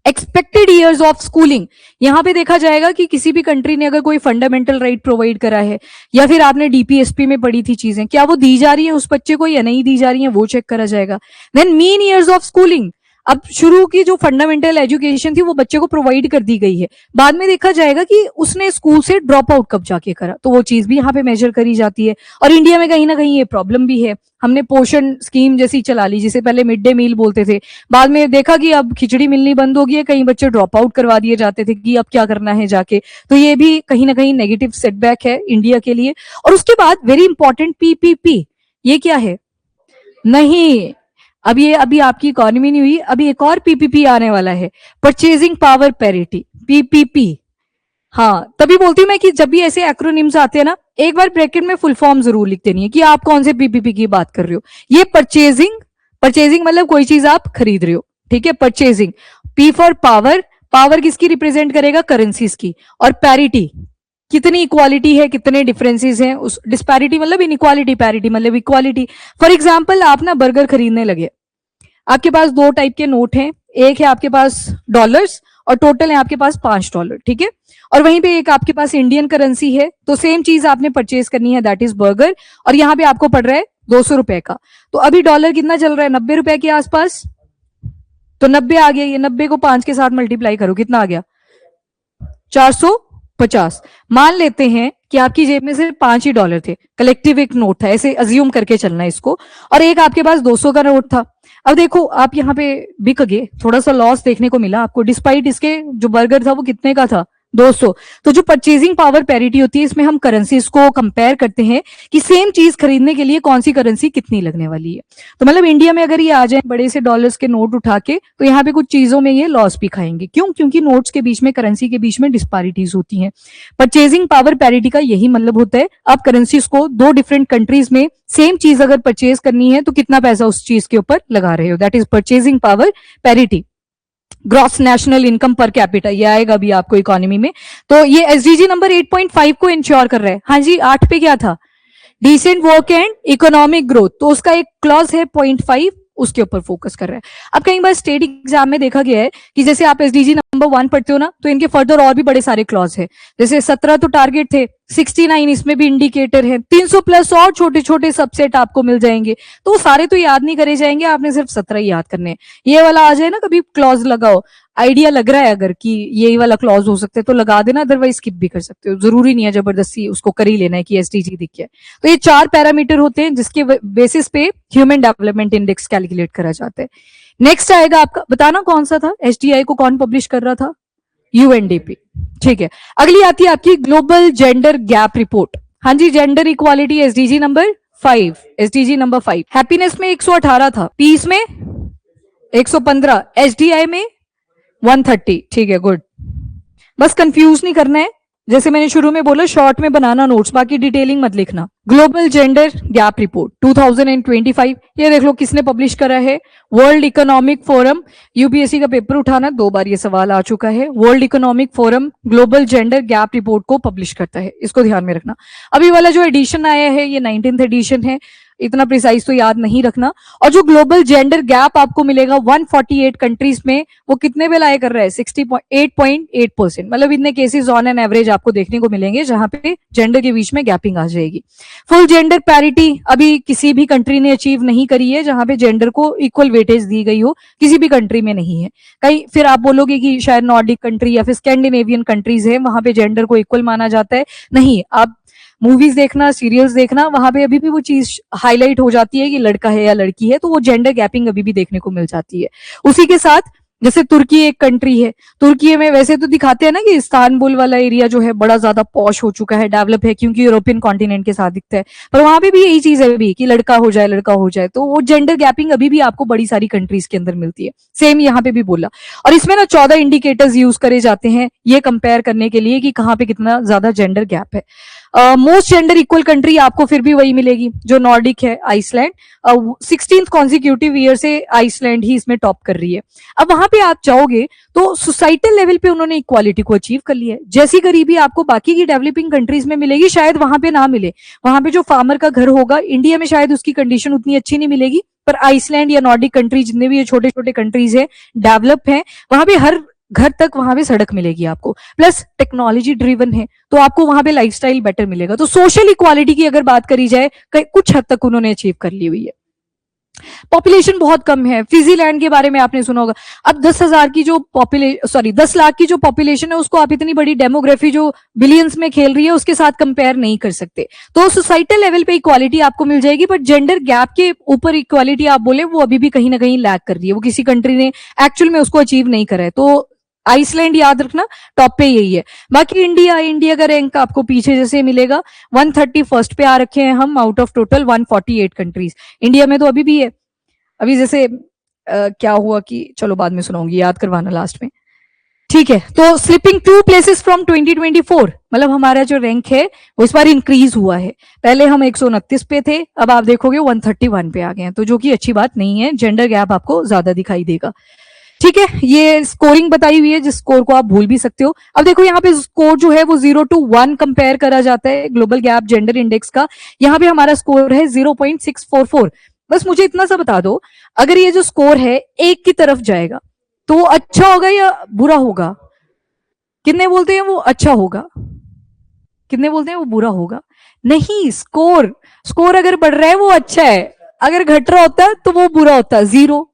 एक्सपेक्टेड ईयर्स ऑफ स्कूलिंग, यहां पे देखा जाएगा कि किसी भी कंट्री ने अगर कोई फंडामेंटल राइट प्रोवाइड करा है, या फिर आपने डीपीएसपी में पढ़ी थी चीजें, क्या वो दी जा रही है उस बच्चे को या नहीं दी जा रही है, वो चेक करा जाएगा। Then mean years of schooling, अब शुरू की जो फंडामेंटल एजुकेशन थी वो बच्चे को प्रोवाइड कर दी गई है, बाद में देखा जाएगा कि उसने स्कूल से ड्रॉप आउट कब जाके करा, तो वो चीज भी यहाँ पे मेजर करी जाती है। और इंडिया में कहीं ना कहीं ये प्रॉब्लम भी है, हमने पोषण स्कीम जैसी चला ली, जिसे पहले मिड डे मील बोलते थे, बाद में देखा कि अब खिचड़ी मिलनी बंद हो गई है, कई बच्चे ड्रॉप आउट करवा दिए जाते थे कि अब क्या करना है जाके, तो ये भी कहीं ना कहीं नेगेटिव सेटबैक है इंडिया के लिए। और उसके बाद वेरी इंपॉर्टेंट पीपीपी, ये क्या है? नहीं, अब ये अभी आपकी इकोनॉमी नहीं हुई, अभी एक और पीपीपी आने वाला है, परचेजिंग पावर पैरिटी, पीपीपी। हाँ, तभी बोलती हूँ मैं कि जब भी ऐसे एक्रोनिम्स आते हैं ना, एक बार ब्रैकेट में फुल फॉर्म जरूर लिख देनी है कि आप कौन से पीपीपी की बात कर रहे हो। ये परचेजिंग, परचेजिंग मतलब कोई चीज आप खरीद रहे हो, ठीक है, purchasing. P for power, power किसकी रिप्रेजेंट करेगा? करेंसीज की। और पैरिटी, कितनी इक्वालिटी है, कितने डिफरेंसेस हैं, उस डिस्पैरिटी मतलब इनइक्वालिटी, पैरिटी मतलब इक्वालिटी। फॉर एग्जांपल आप ना बर्गर खरीदने लगे, आपके पास 2 टाइप के नोट हैं, एक है आपके पास डॉलर्स और टोटल है आपके पास $5, ठीक है, और वहीं पे एक आपके पास इंडियन करेंसी है, तो सेम चीज आपने परचेज करनी है, दैट इज बर्गर, और यहाँ पे आपको पड़ रहा है 200 रुपए का। तो अभी डॉलर कितना चल रहा है? 90 रुपए के आसपास, तो 90 आ गया, ये 90 को 5 के साथ मल्टीप्लाई करो, कितना आ गया? 450। मान लेते हैं कि आपकी जेब में सिर्फ 5 ही डॉलर थे, कलेक्टिव एक नोट था, ऐसे अज्यूम करके चलना इसको, और एक आपके पास 200 का नोट था। अब देखो आप यहाँ पे बिक गए, थोड़ा सा लॉस देखने को मिला आपको, डिस्पाइट इसके जो बर्गर था वो कितने का था? 200। तो जो परचेजिंग पावर पैरिटी होती है, इसमें हम करेंसीज को कंपेयर करते हैं कि सेम चीज खरीदने के लिए कौन सी करेंसी कितनी लगने वाली है। तो मतलब इंडिया में अगर ये आ जाए बड़े से डॉलर्स के नोट उठा के, तो यहाँ पे कुछ चीजों में ये लॉस भी खाएंगे। क्यों? क्योंकि नोट्स के बीच में, करेंसी के बीच में डिस्पारिटीज होती हैं। परचेजिंग पावर पैरिटी का यही मतलब होता है, आप करेंसीज को दो डिफरेंट कंट्रीज में सेम चीज अगर परचेज करनी है तो कितना पैसा उस चीज के ऊपर लगा रहे हो, that is purchasing power parity. Gross national income per capita, ये आएगा भी आपको इकोनॉमी में। तो ये एसडीजी नंबर 8.5 को इंश्योर कर रहा है। हाँ जी, 8 पे क्या था? Decent work and economic growth. तो उसका एक क्लॉज है 0.5, उसके ऊपर फोकस कर रहा है। अब कई बार स्टेट एग्जाम में देखा गया है कि जैसे आप एसडीजी नंबर 1 पढ़ते हो ना, तो इनके फर्दर और भी बड़े सारे क्लॉज है। जैसे 17 तो टारगेट थे, 69 इसमें भी इंडिकेटर है, 300 प्लस और छोटे छोटे सबसेट आपको मिल जाएंगे। तो वो सारे तो याद नहीं करे जाएंगे, आपने सिर्फ 17 ही याद करने हैं। ये वाला आ जाए ना, कभी क्लॉज लगाओ, आइडिया लग रहा है अगर कि यही वाला क्लॉज हो सकता है तो लगा देना, अदरवाइज स्किप भी कर सकते हो, जरूरी नहीं है जबरदस्ती उसको कर ही लेना है कि एसडीजी दिख गया। तो ये 4 पैरामीटर होते हैं जिसके बेसिस पे ह्यूमन डेवलपमेंट इंडेक्स कैलकुलेट करा जाता है। नेक्स्ट आएगा आपका, बताना कौन सा था, एसडीआई को कौन पब्लिश कर रहा था? यूएनडीपी। ठीक है, अगली आती है आपकी ग्लोबल जेंडर गैप रिपोर्ट। हाँ जी, gender equality SDG number 5, SDG number 5। Happiness में 118 था, पीस में 115, एसडीआई में 130। ठीक है, गुड। बस कंफ्यूज नहीं करना है, जैसे मैंने शुरू में बोला शॉर्ट में बनाना नोट्स, बाकी डिटेलिंग मत लिखना। ग्लोबल जेंडर गैप रिपोर्ट 2025, ये देख लो किसने पब्लिश करा है, वर्ल्ड इकोनॉमिक फोरम। यूपीएससी का पेपर उठाना, 2 बार ये सवाल आ चुका है। World economic forum global gender gap report को पब्लिश करता है, इसको ध्यान में रखना। अभी वाला जो एडिशन आया है ये 19th एडिशन है, इतना प्रिसाइज तो याद नहीं रखना। और जो ग्लोबल जेंडर गैप आपको मिलेगा 148 कंट्रीज में, वो कितने पे लाए कर रहा है? 68.8%। मतलब इतने केसेस ऑन एन एवरेज आपको देखने को मिलेंगे जहां पे जेंडर के बीच में गैपिंग आ जाएगी। फुल जेंडर पैरिटी अभी किसी भी कंट्री ने अचीव नहीं करी है, जहां पे जेंडर को इक्वल वेटेज दी गई हो, किसी भी कंट्री में नहीं है। कहीं फिर आप बोलोगे कि शायद नॉर्डिक कंट्री या फिर स्कैंडिनेवियन कंट्रीज है, वहां पे जेंडर को इक्वल माना जाता है। नहीं, आप मूवीज देखना, सीरियल्स देखना, वहां पे अभी भी वो चीज हाईलाइट हो जाती है कि लड़का है या लड़की है, तो वो जेंडर गैपिंग अभी भी देखने को मिल जाती है। उसी के साथ जैसे तुर्की एक कंट्री है, तुर्की में वैसे तो दिखाते हैं ना कि इस्तानबुल वाला एरिया जो है बड़ा ज्यादा पॉश हो चुका है, डेवलप है, क्योंकि यूरोपियन कॉन्टिनेंट के साथ दिखता है, पर वहां पे भी यही चीज है अभी कि लड़का हो जाए, लड़का हो जाए। तो वो जेंडर गैपिंग अभी भी आपको बड़ी सारी कंट्रीज के अंदर मिलती है। सेम यहाँ पे भी बोला। और इसमें ना 14 इंडिकेटर्स यूज करे जाते हैं ये कंपेयर करने के लिए कि कहाँ पे कितना ज्यादा जेंडर गैप है। मोस्ट जेंडर इक्वल कंट्री आपको फिर भी वही मिलेगी जो नॉर्डिक है, आइसलैंड। 16th कॉन्सिक्यूटिव ईयर से आइसलैंड ही इसमें टॉप कर रही है। अब वहां पे आप जाओगे तो सोसाइटल लेवल पे उन्होंने इक्वालिटी को अचीव कर लिया है। जैसी गरीबी आपको बाकी की डेवलपिंग कंट्रीज में मिलेगी, शायद वहां पे ना मिले। वहां पे जो फार्मर का घर होगा, इंडिया में शायद उसकी कंडीशन उतनी अच्छी नहीं मिलेगी, पर आइसलैंड या नॉर्डिक कंट्री, जितने भी ये छोटे छोटे कंट्रीज है, डेवलप है, वहां पे हर घर तक वहां पे सड़क मिलेगी आपको, प्लस टेक्नोलॉजी ड्रिवन है, तो आपको वहां पे लाइफस्टाइल बेटर मिलेगा। तो सोशल इक्वालिटी की अगर बात करी जाए, कुछ हद तक उन्होंने अचीव कर ली हुई है। पॉपुलेशन बहुत कम है, फिजीलैंड के बारे में आपने सुना होगा। अब 10,000 की जो 10 लाख की जो पॉपुलेशन है, उसको आप इतनी बड़ी डेमोग्राफी जो बिलियंस में खेल रही है उसके साथ कंपेयर नहीं कर सकते। तो सोसाइटल लेवल पे इक्वालिटी आपको मिल जाएगी, बट जेंडर गैप के ऊपर इक्वालिटी आप बोले वो अभी भी कहीं ना कहीं लैग कर रही है, वो किसी कंट्री ने एक्चुअल में उसको अचीव नहीं करा है। तो आइसलैंड याद रखना, टॉप पे यही है। बाकी इंडिया का रैंक आपको पीछे जैसे मिलेगा, 131st पे आ रखे हैं हम out of total 148 countries. India में तो अभी भी है, अभी जैसे क्या हुआ कि चलो बाद में सुनाऊंगी, याद करवाना लास्ट में। ठीक है, तो स्लिपिंग 2 प्लेसेस फ्रॉम 2024, मतलब हमारा जो रैंक है वो इस बार इंक्रीज हुआ है। पहले हम 129 पे थे, अब आप देखोगे 131 पे आ गए हैं, तो जो कि अच्छी बात नहीं है, जेंडर गैप आपको ज्यादा दिखाई देगा। ठीक है, ये स्कोरिंग बताई हुई है जिस स्कोर को आप भूल भी सकते हो। अब देखो यहाँ पे स्कोर जो है वो 0 to 1 कंपेयर करा जाता है ग्लोबल गैप जेंडर इंडेक्स का। यहाँ पे हमारा स्कोर है 0.644। बस मुझे इतना सा बता दो, अगर ये जो स्कोर है एक की तरफ जाएगा तो वो अच्छा होगा या बुरा होगा? कितने बोलते हैं वो अच्छा होगा, कितने बोलते हैं वो बुरा होगा? नहीं, स्कोर अगर बढ़ रहा है वो अच्छा है, अगर घट रहा होता है तो वो बुरा होता है। 0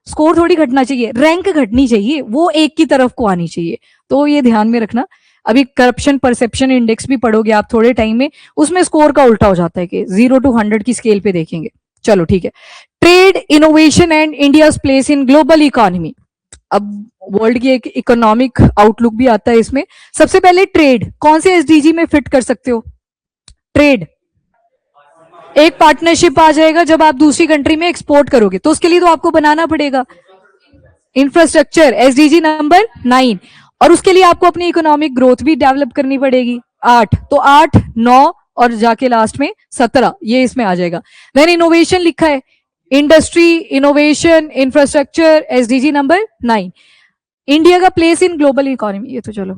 स्कोर थोड़ी घटना चाहिए, रैंक घटनी चाहिए, वो एक की तरफ को आनी चाहिए। तो ये ध्यान में रखना। अभी करप्शन परसेप्शन इंडेक्स भी पढ़ोगे आप थोड़े टाइम में, उसमें स्कोर का उल्टा हो जाता है कि 0 to 100 की स्केल पे देखेंगे। चलो ठीक है, trade innovation and India place in global economy. अब वर्ल्ड की एक इकोनॉमिक आउटलुक भी आता है इसमें। सबसे पहले ट्रेड, कौन से एसडीजी में फिट कर सकते हो ट्रेड? एक पार्टनरशिप आ जाएगा जब आप दूसरी कंट्री में एक्सपोर्ट करोगे, तो उसके लिए तो आपको बनाना पड़ेगा इंफ्रास्ट्रक्चर, एसडीजी नंबर 9। और उसके लिए आपको अपनी इकोनॉमिक ग्रोथ भी डेवलप करनी पड़ेगी, 8। तो 8, 9 और जाके लास्ट में 17, ये इसमें आ जाएगा। देन इनोवेशन लिखा है, industry, innovation, infrastructure, SDG number 9। India का प्लेस इन ग्लोबल इकोनॉमी, ये तो चलो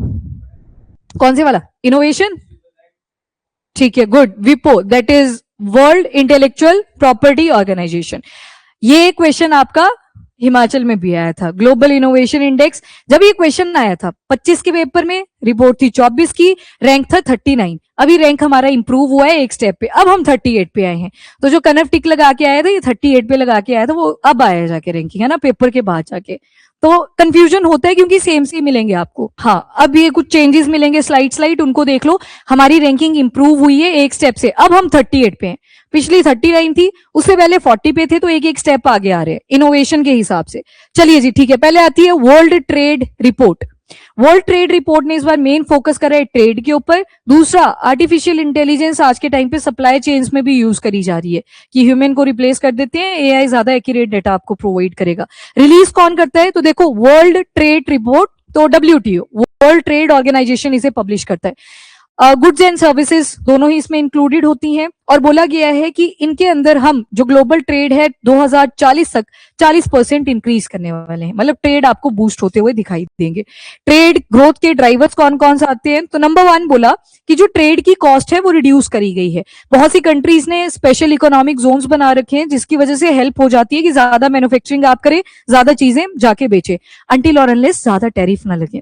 कौन से वाला, इनोवेशन, ठीक है, गुड। विपो, that is world intellectual property organization. ये क्वेश्चन आपका हिमाचल में भी आया था, ग्लोबल इनोवेशन इंडेक्स। जब ये क्वेश्चन आया था 25 के पेपर में, रिपोर्ट थी 24 की, रैंक था 39। अभी रैंक हमारा इंप्रूव हुआ है एक स्टेप पे, अब हम 38 पे आए हैं। तो जो कनफ टिक लगा के आया था, ये 38 पे लगा के आया था, वो अब आया जाके रैंकिंग, है ना, पेपर के बाद जाके। तो कंफ्यूजन होता है क्योंकि सेम से मिलेंगे आपको। हाँ, अब ये कुछ चेंजेस मिलेंगे, स्लाइड उनको देख लो। हमारी रैंकिंग इंप्रूव हुई है एक स्टेप से, अब हम 38 पे हैं। पिछली 39 थी, उससे पहले 40 पे थे, तो एक एक स्टेप आगे आ रहे हैं इनोवेशन के हिसाब से। चलिए जी, ठीक है, पहले आती है world trade report. World trade report ने इस बार मेन फोकस करा है ट्रेड के ऊपर। दूसरा, आर्टिफिशियल इंटेलिजेंस आज के टाइम पे सप्लाई चेन्स में भी यूज करी जा रही है कि ह्यूमन को रिप्लेस कर देते हैं, एआई ज्यादा एक्यूरेट डेटा आपको प्रोवाइड करेगा। रिलीज कौन करता है? तो देखो, वर्ल्ड ट्रेड रिपोर्ट, तो डब्ल्यूटीओ, वर्ल्ड ट्रेड ऑर्गेनाइजेशन इसे पब्लिश करता है। गुड्स एंड सर्विसेज दोनों ही इसमें इंक्लूडेड होती हैं। और बोला गया है कि इनके अंदर हम जो ग्लोबल ट्रेड है 2040 तक 40% इंक्रीज करने वाले हैं, मतलब ट्रेड आपको बूस्ट होते हुए दिखाई देंगे। ट्रेड ग्रोथ के ड्राइवर्स कौन कौन से आते हैं? तो नंबर 1 बोला कि जो ट्रेड की कॉस्ट है वो रिड्यूस करी गई है। बहुत सी कंट्रीज ने स्पेशल इकोनॉमिक जोन्स बना रखे हैं, जिसकी वजह से हेल्प हो जाती है कि ज्यादा मैन्युफैक्चरिंग आप करें, ज्यादा चीजें जाके बेचे, अनटिल और अनलेस ज्यादा टैरिफ ना लगे,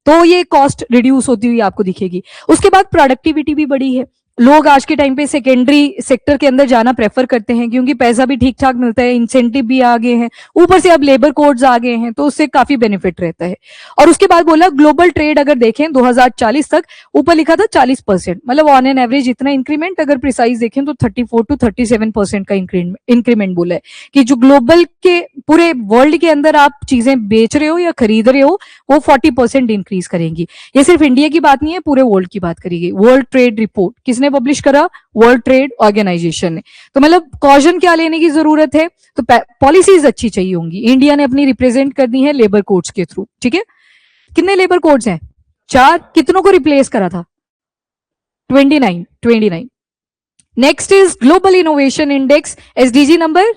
तो ये कॉस्ट रिड्यूस होती हुई आपको दिखेगी। उसके बाद प्रोडक्टिविटी भी बढ़ी है। लोग आज के टाइम पे सेकेंडरी सेक्टर के अंदर जाना प्रेफर करते हैं क्योंकि पैसा भी ठीक ठाक मिलता है, इंसेंटिव भी आ गए हैं, ऊपर से अब लेबर कोड्स आ गए हैं, तो उससे काफी बेनिफिट रहता है। और उसके बाद बोला ग्लोबल ट्रेड अगर देखें 2040 तक, ऊपर लिखा था 40%, मतलब ऑन एन एवरेज इतना इंक्रीमेंट, अगर प्रिसाइज देखें तो 34 to 37% का इंक्रीमेंट बोला है कि जो ग्लोबल के पूरे वर्ल्ड के अंदर आप चीजें बेच रहे हो या खरीद रहे हो, वो 40% इंक्रीज करेंगी। ये सिर्फ इंडिया की बात नहीं है, पूरे वर्ल्ड की बात करी गई। वर्ल्ड ट्रेड रिपोर्ट किसने पब्लिश करा? वर्ल्ड ट्रेड ऑर्गेनाइजेशन ने। तो मतलब कॉशन क्या लेने की जरूरत है? तो पॉलिसीज अच्छी चाहिए होंगी। इंडिया ने अपनी रिप्रेजेंट करनी है लेबर कोड्स के थ्रू, ठीक है। कितने लेबर कोड्स हैं? 4। कितनों को रिप्लेस करा था? 29। Next is global innovation index, SDG number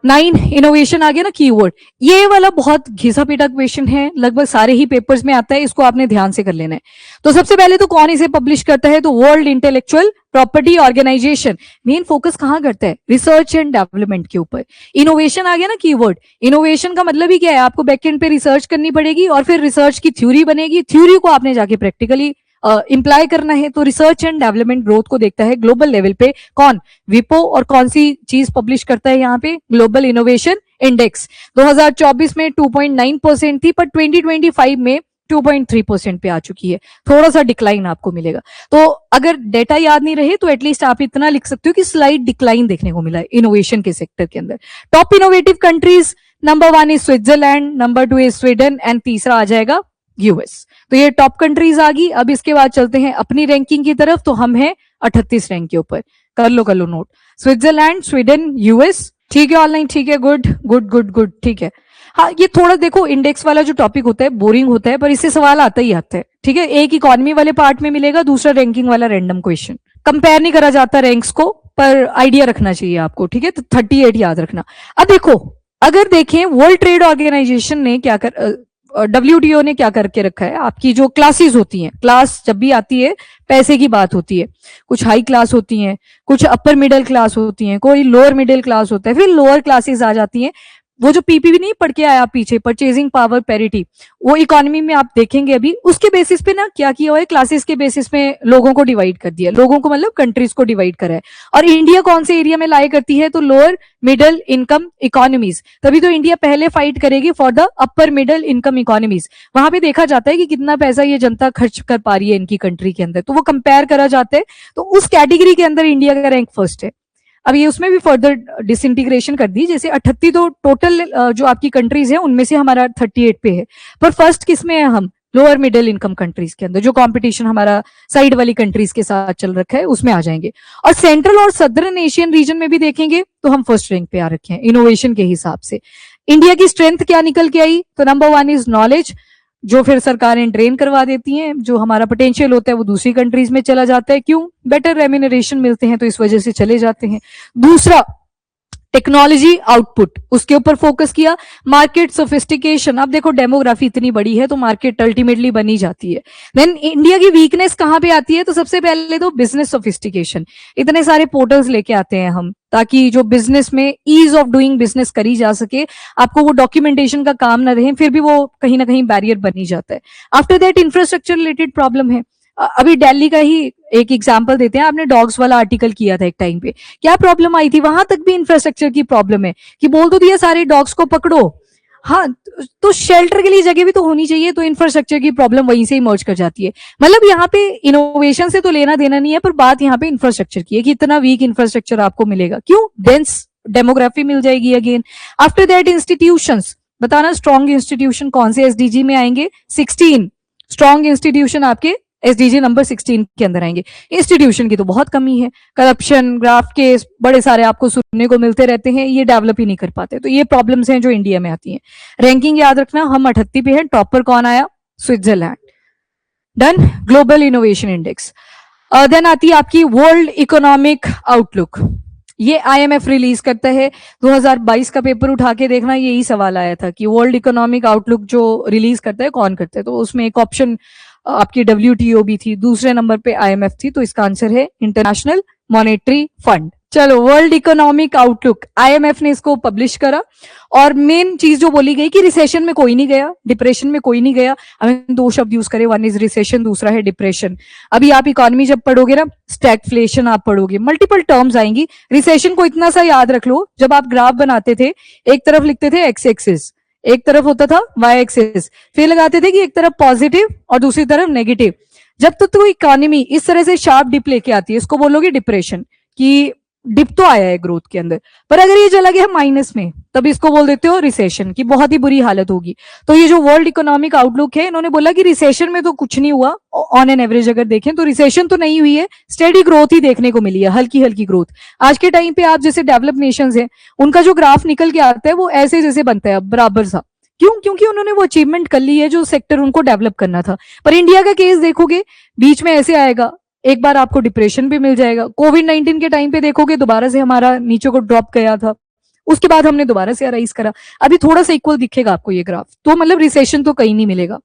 9, innovation आ गया ना कीवर्ड। ये वाला बहुत घिसा पीटा क्वेश्चन है, लगभग सारे ही पेपर्स में आता है, इसको आपने ध्यान से कर लेना है। तो सबसे पहले तो कौन इसे पब्लिश करता है? तो world intellectual property organization. Main focus कहां करता है? रिसर्च एंड डेवलपमेंट के ऊपर। इनोवेशन आ गया ना कीवर्ड। इनोवेशन का मतलब ही क्या है? आपको बैकएंड पे रिसर्च करनी पड़ेगी और फिर रिसर्च की थ्योरी बनेगी, थ्योरी को आपने जाके प्रैक्टिकली इंप्लाई करना है। तो रिसर्च एंड डेवलपमेंट ग्रोथ को देखता है ग्लोबल लेवल पे कौन? विपो। और कौन सी चीज पब्लिश करता है यहाँ पे? Global innovation index. 2024 में 2.9% थी, पर 2025 में 2.3% पे आ चुकी है। थोड़ा सा डिक्लाइन आपको मिलेगा। तो अगर डेटा याद नहीं रहे तो एटलीस्ट आप इतना लिख सकते हो कि स्लाइड डिक्लाइन देखने को मिला है इनोवेशन के सेक्टर के अंदर। Top innovative countries, number 1 is Switzerland, number 2 is Sweden and तीसरा आ जाएगा यूएस। तो ये टॉप कंट्रीज आ गई। अब इसके बाद चलते हैं अपनी रैंकिंग की तरफ। तो हम हैं 38 रैंक के ऊपर। कर लो नोट, स्विट्जरलैंड, स्वीडन, यूएस। ठीक है, ऑनलाइन ठीक है, गुड, ठीक है। हाँ, ये थोड़ा देखो, इंडेक्स वाला जो टॉपिक होता है बोरिंग होता है, पर इससे सवाल आता ही आता है, ठीक है। एक इकोनॉमी वाले पार्ट में मिलेगा, दूसरा रैंकिंग वाला रैंडम क्वेश्चन। कंपेयर नहीं करा जाता रैंक्स को, पर आइडिया रखना चाहिए आपको, ठीक है। तो 38 याद रखना। अब देखो, अगर देखें वर्ल्ड ट्रेड ऑर्गेनाइजेशन ने क्या कर, डब्ल्यूटीओ ने क्या करके रखा है, आपकी जो क्लासेस होती हैं, क्लास जब भी आती है पैसे की बात होती है, कुछ हाई क्लास होती हैं, कुछ अपर मिडिल क्लास होती हैं, कोई लोअर मिडिल क्लास होता है, फिर लोअर क्लासेस आ जाती हैं। वो जो पीपीपी नहीं पढ़ के आया पीछे, परचेजिंग पावर पैरिटी, वो इकोनॉमी में आप देखेंगे अभी उसके बेसिस पे ना क्या किया हुआ है, क्लासेस के बेसिस पे लोगों को डिवाइड कर दिया, लोगों को मतलब कंट्रीज को डिवाइड करा है। और इंडिया कौन से एरिया में लाई करती है? तो लोअर मिडिल इनकम इकोनॉमीज। तभी तो इंडिया पहले फाइट करेगी for the upper middle income economies. वहां पे देखा जाता है कि कितना पैसा ये जनता खर्च कर पा रही है इनकी कंट्री के अंदर, तो वो कंपेयर करा जाता है। तो उस कैटेगरी के अंदर इंडिया का रैंक फर्स्ट है। अब ये उसमें भी फर्दर डिसइंटीग्रेशन कर दी, जैसे 38 तो टोटल जो आपकी कंट्रीज है उनमें से हमारा 38 पे है, पर फर्स्ट किस में है हम, लोअर मिडिल इनकम कंट्रीज के अंदर, जो कंपटीशन हमारा साइड वाली कंट्रीज के साथ चल रखा है उसमें आ जाएंगे। और सेंट्रल और सदर्न एशियन रीजन में भी देखेंगे तो हम फर्स्ट रैंक पे आ रखे हैं इनोवेशन के हिसाब से। इंडिया की स्ट्रेंथ क्या निकल के आई, तो नंबर 1 इज नॉलेज, जो फिर सरकारें ड्रेन करवा देती हैं, जो हमारा पोटेंशियल होता है वो दूसरी कंट्रीज में चला जाता है, क्यों, बेटर रेम्यूनरेशन मिलते हैं तो इस वजह से चले जाते हैं। दूसरा टेक्नोलॉजी आउटपुट, उसके ऊपर फोकस किया। मार्केट सोफिस्टिकेशन, अब देखो डेमोग्राफी इतनी बड़ी है तो मार्केट अल्टीमेटली बनी जाती है। देन इंडिया की वीकनेस कहां पे आती है, तो सबसे पहले तो बिजनेस सोफिस्टिकेशन, इतने सारे पोर्टल्स लेके आते हैं हम ताकि जो बिजनेस में ईज ऑफ डूइंग बिजनेस करी जा सके, आपको वो डॉक्यूमेंटेशन का काम ना रहे, फिर भी वो कहीं ना कहीं बैरियर बनी जाता है। After that infrastructure related problem है। अभी दिल्ली का ही एक एग्जांपल देते हैं, आपने डॉग्स वाला आर्टिकल किया था एक टाइम पे, क्या प्रॉब्लम आई थी, वहां तक भी इंफ्रास्ट्रक्चर की प्रॉब्लम है कि बोल तो दिया सारे डॉग्स को पकड़ो, हाँ तो शेल्टर के लिए जगह भी तो होनी चाहिए, तो इंफ्रास्ट्रक्चर की प्रॉब्लम वहीं से इमर्ज कर जाती है। मतलब यहाँ पे इनोवेशन से तो लेना देना नहीं है, पर बात यहाँ पे इंफ्रास्ट्रक्चर की है कि इतना वीक इंफ्रास्ट्रक्चर आपको मिलेगा, क्यों, डेंस डेमोग्राफी मिल जाएगी अगेन। आफ्टर दैट इंस्टीट्यूशंस, बताना स्ट्रॉन्ग इंस्टीट्यूशन कौन से एसडीजी में आएंगे, 16 स्ट्रॉन्ग इंस्टीट्यूशन आपके एसडीजी नंबर 16 के अंदर आएंगे। इंस्टीट्यूशन की तो बहुत कमी है, करप्शन, ग्राफ केस बड़े सारे आपको सुनने को मिलते रहते हैं, ये डेवलप ही नहीं कर पाते, तो ये प्रॉब्लम्स हैं जो इंडिया में आती हैं। रैंकिंग याद रखना, हम 38 पे हैं, टॉपर कौन आया, Switzerland. Done, global innovation index. Then आती है आपकी वर्ल्ड इकोनॉमिक आउटलुक, ये आईएमएफ रिलीज करता है। 2022 का पेपर उठा के देखना, यही सवाल आया था कि वर्ल्ड इकोनॉमिक आउटलुक जो रिलीज करता है कौन करता है, तो उसमें एक ऑप्शन आपकी डब्ल्यूटीओ भी थी, दूसरे नंबर पे आईएमएफ थी, तो इसका आंसर है इंटरनेशनल मॉनेटरी फंड। चलो, वर्ल्ड इकोनॉमिक आउटलुक आईएमएफ ने इसको पब्लिश करा, और मेन चीज जो बोली गई कि रिसेशन में कोई नहीं गया, डिप्रेशन में कोई नहीं गया। हमें दो शब्द यूज करें, वन इज रिसेशन, दूसरा है डिप्रेशन। अभी आप इकोनॉमी जब पढ़ोगे ना, स्टैगफ्लेशन आप पढ़ोगे, मल्टीपल टर्म्स आएंगी। रिसेशन को इतना सा याद रख लो, जब आप ग्राफ बनाते थे एक तरफ लिखते थे एक्स एक्सिस, एक तरफ होता था वाई एक्सिस, फिर लगाते थे कि एक तरफ पॉजिटिव और दूसरी तरफ नेगेटिव। जब तक तो इकोनॉमी इस तरह से शार्प डिप लेके आती है, इसको बोलोगे डिप्रेशन, कि डिप तो आया है ग्रोथ के अंदर, पर अगर ये चला गया माइनस में, तब इसको बोल देते हो रिसेशन, की बहुत ही बुरी हालत होगी। तो ये जो वर्ल्ड इकोनॉमिक आउटलुक है, इन्होंने बोला कि रिसेशन में तो कुछ नहीं हुआ, ऑन एन एवरेज अगर देखें तो रिसेशन तो नहीं हुई है, स्टेडी ग्रोथ ही देखने को मिली है, हल्की हल्की ग्रोथ। आज के टाइम पे आप जैसे डेवलप नेशंस हैं, उनका जो ग्राफ निकल के आता है वो ऐसे जैसे बनता है बराबर सा, क्यों, क्योंकि उन्होंने वो अचीवमेंट कर ली है जो सेक्टर उनको डेवलप करना था। पर इंडिया का केस देखोगे, बीच में ऐसे आएगा, एक बार आपको डिप्रेशन भी मिल जाएगा। कोविड-19 के टाइम पे देखोगे दोबारा से हमारा नीचे को ड्रॉप गया था, उसके बाद हमने दोबारा से अराइज करा, अभी थोड़ा सा इक्वल दिखेगा आपको ये ग्राफ, तो मतलब रिसेशन तो कहीं नहीं मिलेगा।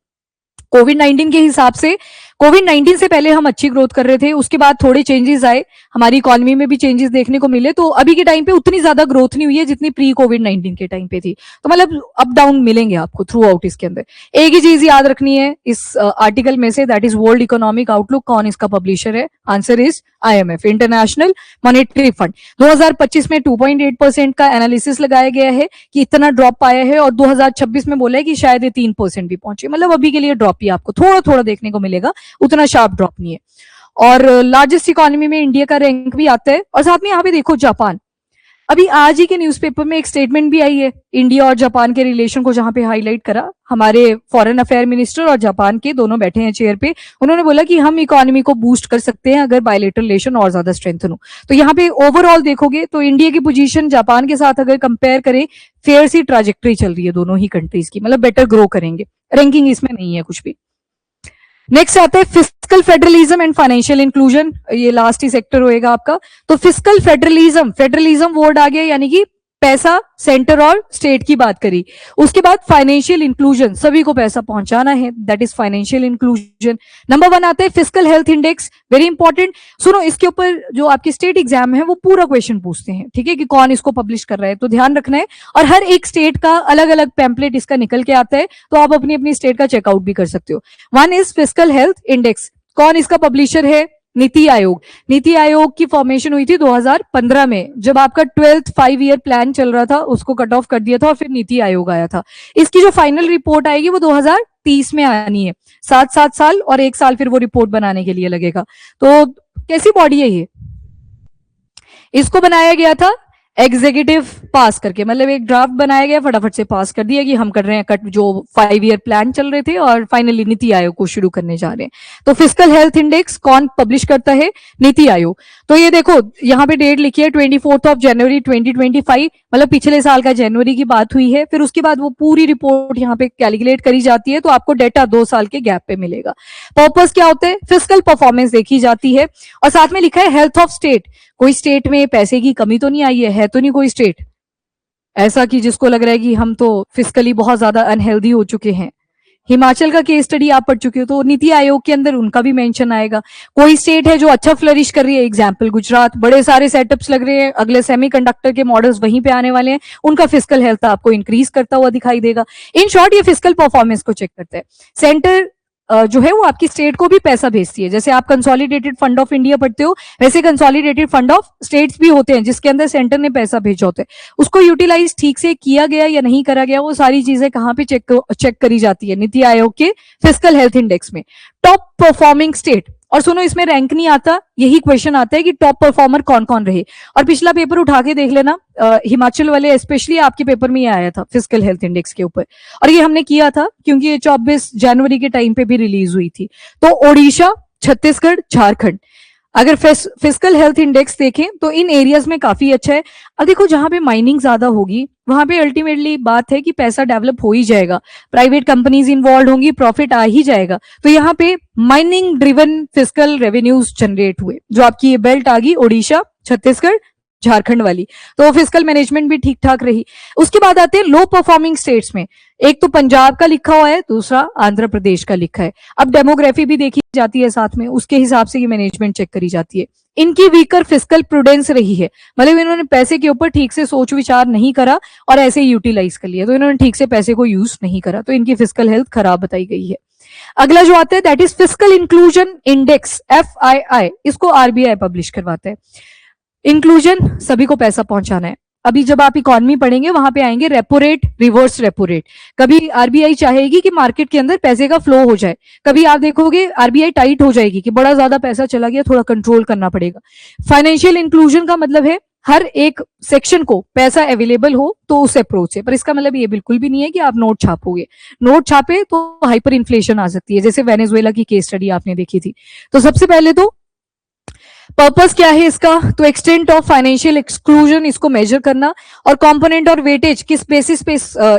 कोविड-19 के हिसाब से, कोविड-19 से पहले हम अच्छी ग्रोथ कर रहे थे, उसके बाद थोड़े चेंजेस आए, हमारी इकोनॉमी में भी चेंजेस देखने को मिले, तो अभी के टाइम पे उतनी ज्यादा ग्रोथ नहीं हुई है जितनी प्री कोविड-19 के टाइम पे थी। तो मतलब अप डाउन मिलेंगे आपको थ्रू आउट इसके अंदर। एक ही चीज याद रखनी है इस आर्टिकल में से, that is world economic outlook. कौन इसका पब्लिशर है, answer is IMF, international monetary fund. 2025 में 2.8% का एनालिसिस लगाया गया है कि इतना ड्रॉप आया है, और 2026 में बोला है कि शायद ये 3% भी पहुंचे, मतलब अभी के लिए ड्रॉप ही आपको थोड़ा थोड़ा देखने को मिलेगा, उतना शार्प ड्रॉप नहीं है। और लार्जेस्ट इकोनॉमी में इंडिया का रैंक भी आता है। और साथ में यहाँ पे देखो जापान, अभी आज ही के न्यूज़पेपर में एक स्टेटमेंट भी आई है इंडिया और जापान के रिलेशन को, जहां पे हाईलाइट करा हमारे फॉरेन अफेयर मिनिस्टर और जापान के दोनों बैठे हैं चेयर पे। उन्होंने बोला कि हम इकोनॉमी को बूस्ट कर सकते हैं अगर बायलेटरल रिलेशन और ज्यादा स्ट्रेंथन हो। तो यहाँ पे ओवरऑल देखोगे तो इंडिया की पोजीशन जापान के साथ अगर कंपेयर करें, फेयर सी ट्राजेक्टरी चल रही है दोनों ही कंट्रीज की, मतलब बेटर ग्रो करेंगे। रैंकिंग इसमें नहीं है कुछ भी। नेक्स्ट आता है fiscal federalism and financial inclusion, ये लास्ट ही सेक्टर होएगा आपका। तो फिस्कल फेडरलिज्म, फेडरलिज्म वर्ड आ गया, यानी कि पैसा सेंटर और स्टेट की बात करी। उसके बाद फाइनेंशियल इंक्लूजन, सभी को पैसा पहुंचाना है, that is financial inclusion. Number 1 आता है fiscal health index, very important. सुनो, इसके ऊपर जो आपके स्टेट एग्जाम है वो पूरा क्वेश्चन पूछते हैं, ठीक है, कि कौन इसको पब्लिश कर रहा है, तो ध्यान रखना है। और हर एक स्टेट का अलग अलग पैम्पलेट इसका निकल के आता है, तो आप अपनी अपनी स्टेट का चेकआउट भी कर सकते हो। 1 इज फिस्कल हेल्थ इंडेक्स। कौन इसका पब्लिशर है, नीति आयोग। नीति आयोग की फॉर्मेशन हुई थी 2015 में, जब आपका 12th 5 ईयर प्लान चल रहा था, उसको कट ऑफ कर दिया था और फिर नीति आयोग आया था। इसकी जो फाइनल रिपोर्ट आएगी वो 2030 में आनी है, 7 साल और 1 साल फिर वो रिपोर्ट बनाने के लिए लगेगा। तो कैसी बॉडी है ये, इसको बनाया गया था एग्जीक्यूटिव पास करके, मतलब एक ड्राफ्ट बनाया गया, फटाफट से पास कर दिया कि हम कर रहे हैं कट, जो 5 ईयर प्लान चल रहे थे और फाइनली नीति आयोग को शुरू करने जा रहे हैं। तो फिस्कल हेल्थ इंडेक्स कौन पब्लिश करता है? नीति आयोग। तो ये देखो यहाँ पे डेट लिखी है 24 जनवरी 2025, मतलब पिछले साल का जनवरी की बात हुई है। फिर उसके बाद वो पूरी रिपोर्ट यहाँ पे कैलकुलेट करी जाती है, तो आपको डेटा 2 साल के गैप पे मिलेगा। पर्पस क्या होता है? फिस्कल परफॉर्मेंस देखी जाती है, और साथ में लिखा है हेल्थ ऑफ स्टेट। कोई स्टेट में पैसे की कमी तो नहीं आई है तो नहीं कोई स्टेट ऐसा कि जिसको लग रहा है कि हम तो फिस्कली बहुत ज्यादा अनहेल्दी हो चुके हैं। हिमाचल का केस स्टडी आप पढ़ चुके हो, तो नीति आयोग के अंदर उनका भी मेंशन आएगा। कोई स्टेट है जो अच्छा फ्लरिश कर रही है, एग्जांपल गुजरात, बड़े सारे सेटअप्स लग रहे हैं, अगले सेमीकंडक्टर के मॉडल्स वहीं पे आने वाले हैं, उनका फिस्कल हेल्थ आपको इंक्रीज करता हुआ दिखाई देगा। इन शॉर्ट ये फिस्कल परफॉर्मेंस को चेक करता है। सेंटर जो है वो आपकी स्टेट को भी पैसा भेजती है। जैसे आप कंसोलिडेटेड फंड ऑफ इंडिया पढ़ते हो, वैसे कंसोलिडेटेड फंड ऑफ स्टेट्स भी होते हैं जिसके अंदर सेंटर ने पैसा भेजा होता है। उसको यूटिलाइज ठीक से किया गया या नहीं करा गया, वो सारी चीजें कहाँ पे चेक करी जाती है? नीति आयोग के फिस्कल हेल्थ इंडेक्स में। टॉप परफॉर्मिंग स्टेट, और सुनो इसमें रैंक नहीं आता, यही क्वेश्चन आता है कि टॉप परफॉर्मर कौन कौन रहे। और पिछला पेपर उठा के देख लेना, हिमाचल वाले स्पेशली आपके पेपर में ही आया था फिस्कल हेल्थ इंडेक्स के ऊपर, और ये हमने किया था क्योंकि ये 24 जनवरी के टाइम पे भी रिलीज हुई थी। तो ओडिशा, छत्तीसगढ़, झारखंड, अगर फिस्कल हेल्थ इंडेक्स देखें तो इन एरियाज में काफी अच्छा है। अब देखो जहां पे माइनिंग ज्यादा होगी वहां पे अल्टीमेटली बात है कि पैसा डेवलप हो ही जाएगा, प्राइवेट कंपनीज इन्वॉल्व होंगी, प्रॉफिट आ ही जाएगा। तो यहाँ पे mining driven fiscal revenues generate हुए, जो आपकी ये बेल्ट आ गई ओडिशा, छत्तीसगढ़, झारखंड वाली, तो फिस्कल मैनेजमेंट भी ठीक ठाक रही। उसके बाद आते हैं लो परफॉर्मिंग स्टेट्स में, एक तो पंजाब का लिखा हुआ है, दूसरा आंध्र प्रदेश का लिखा है। अब डेमोग्राफी भी देखी जाती है साथ में, उसके हिसाब से ये मैनेजमेंट चेक करी जाती है। इनकी वीकर फिस्कल प्रूडेंस रही है, मतलब इन्होंने पैसे के ऊपर ठीक से सोच विचार नहीं करा और ऐसे यूटिलाइज कर लिया, तो इन्होंने ठीक से पैसे को यूज नहीं करा, तो इनकी फिस्कल हेल्थ खराब बताई गई है। अगला जो आता है that is fiscal inclusion index, FII, इसको RBI पब्लिश करवाता है। इंक्लूजन, सभी को पैसा पहुंचाना है। अभी जब आप इकोनॉमी पढ़ेंगे वहां पे आएंगे repo rate, reverse repo rate. कभी आरबीआई चाहेगी कि मार्केट के अंदर पैसे का फ्लो हो जाए, कभी आप देखोगे आरबीआई टाइट हो जाएगी कि बड़ा ज्यादा पैसा चला गया, थोड़ा कंट्रोल करना पड़ेगा। फाइनेंशियल इंक्लूजन का मतलब है हर एक सेक्शन को पैसा अवेलेबल हो तो उस अप्रोच से, पर इसका मतलब ये बिल्कुल भी नहीं है कि आप नोट छापोगे। नोट छापे तो हाइपर इन्फ्लेशन आ सकती है, जैसे वेनेजुएला की केस स्टडी आपने देखी थी। तो सबसे पहले तो पर्पस क्या है इसका, तो एक्सटेंट ऑफ फाइनेंशियल एक्सक्लूजन, इसको मेजर करना, और कंपोनेंट और वेटेज किस बेसिस पे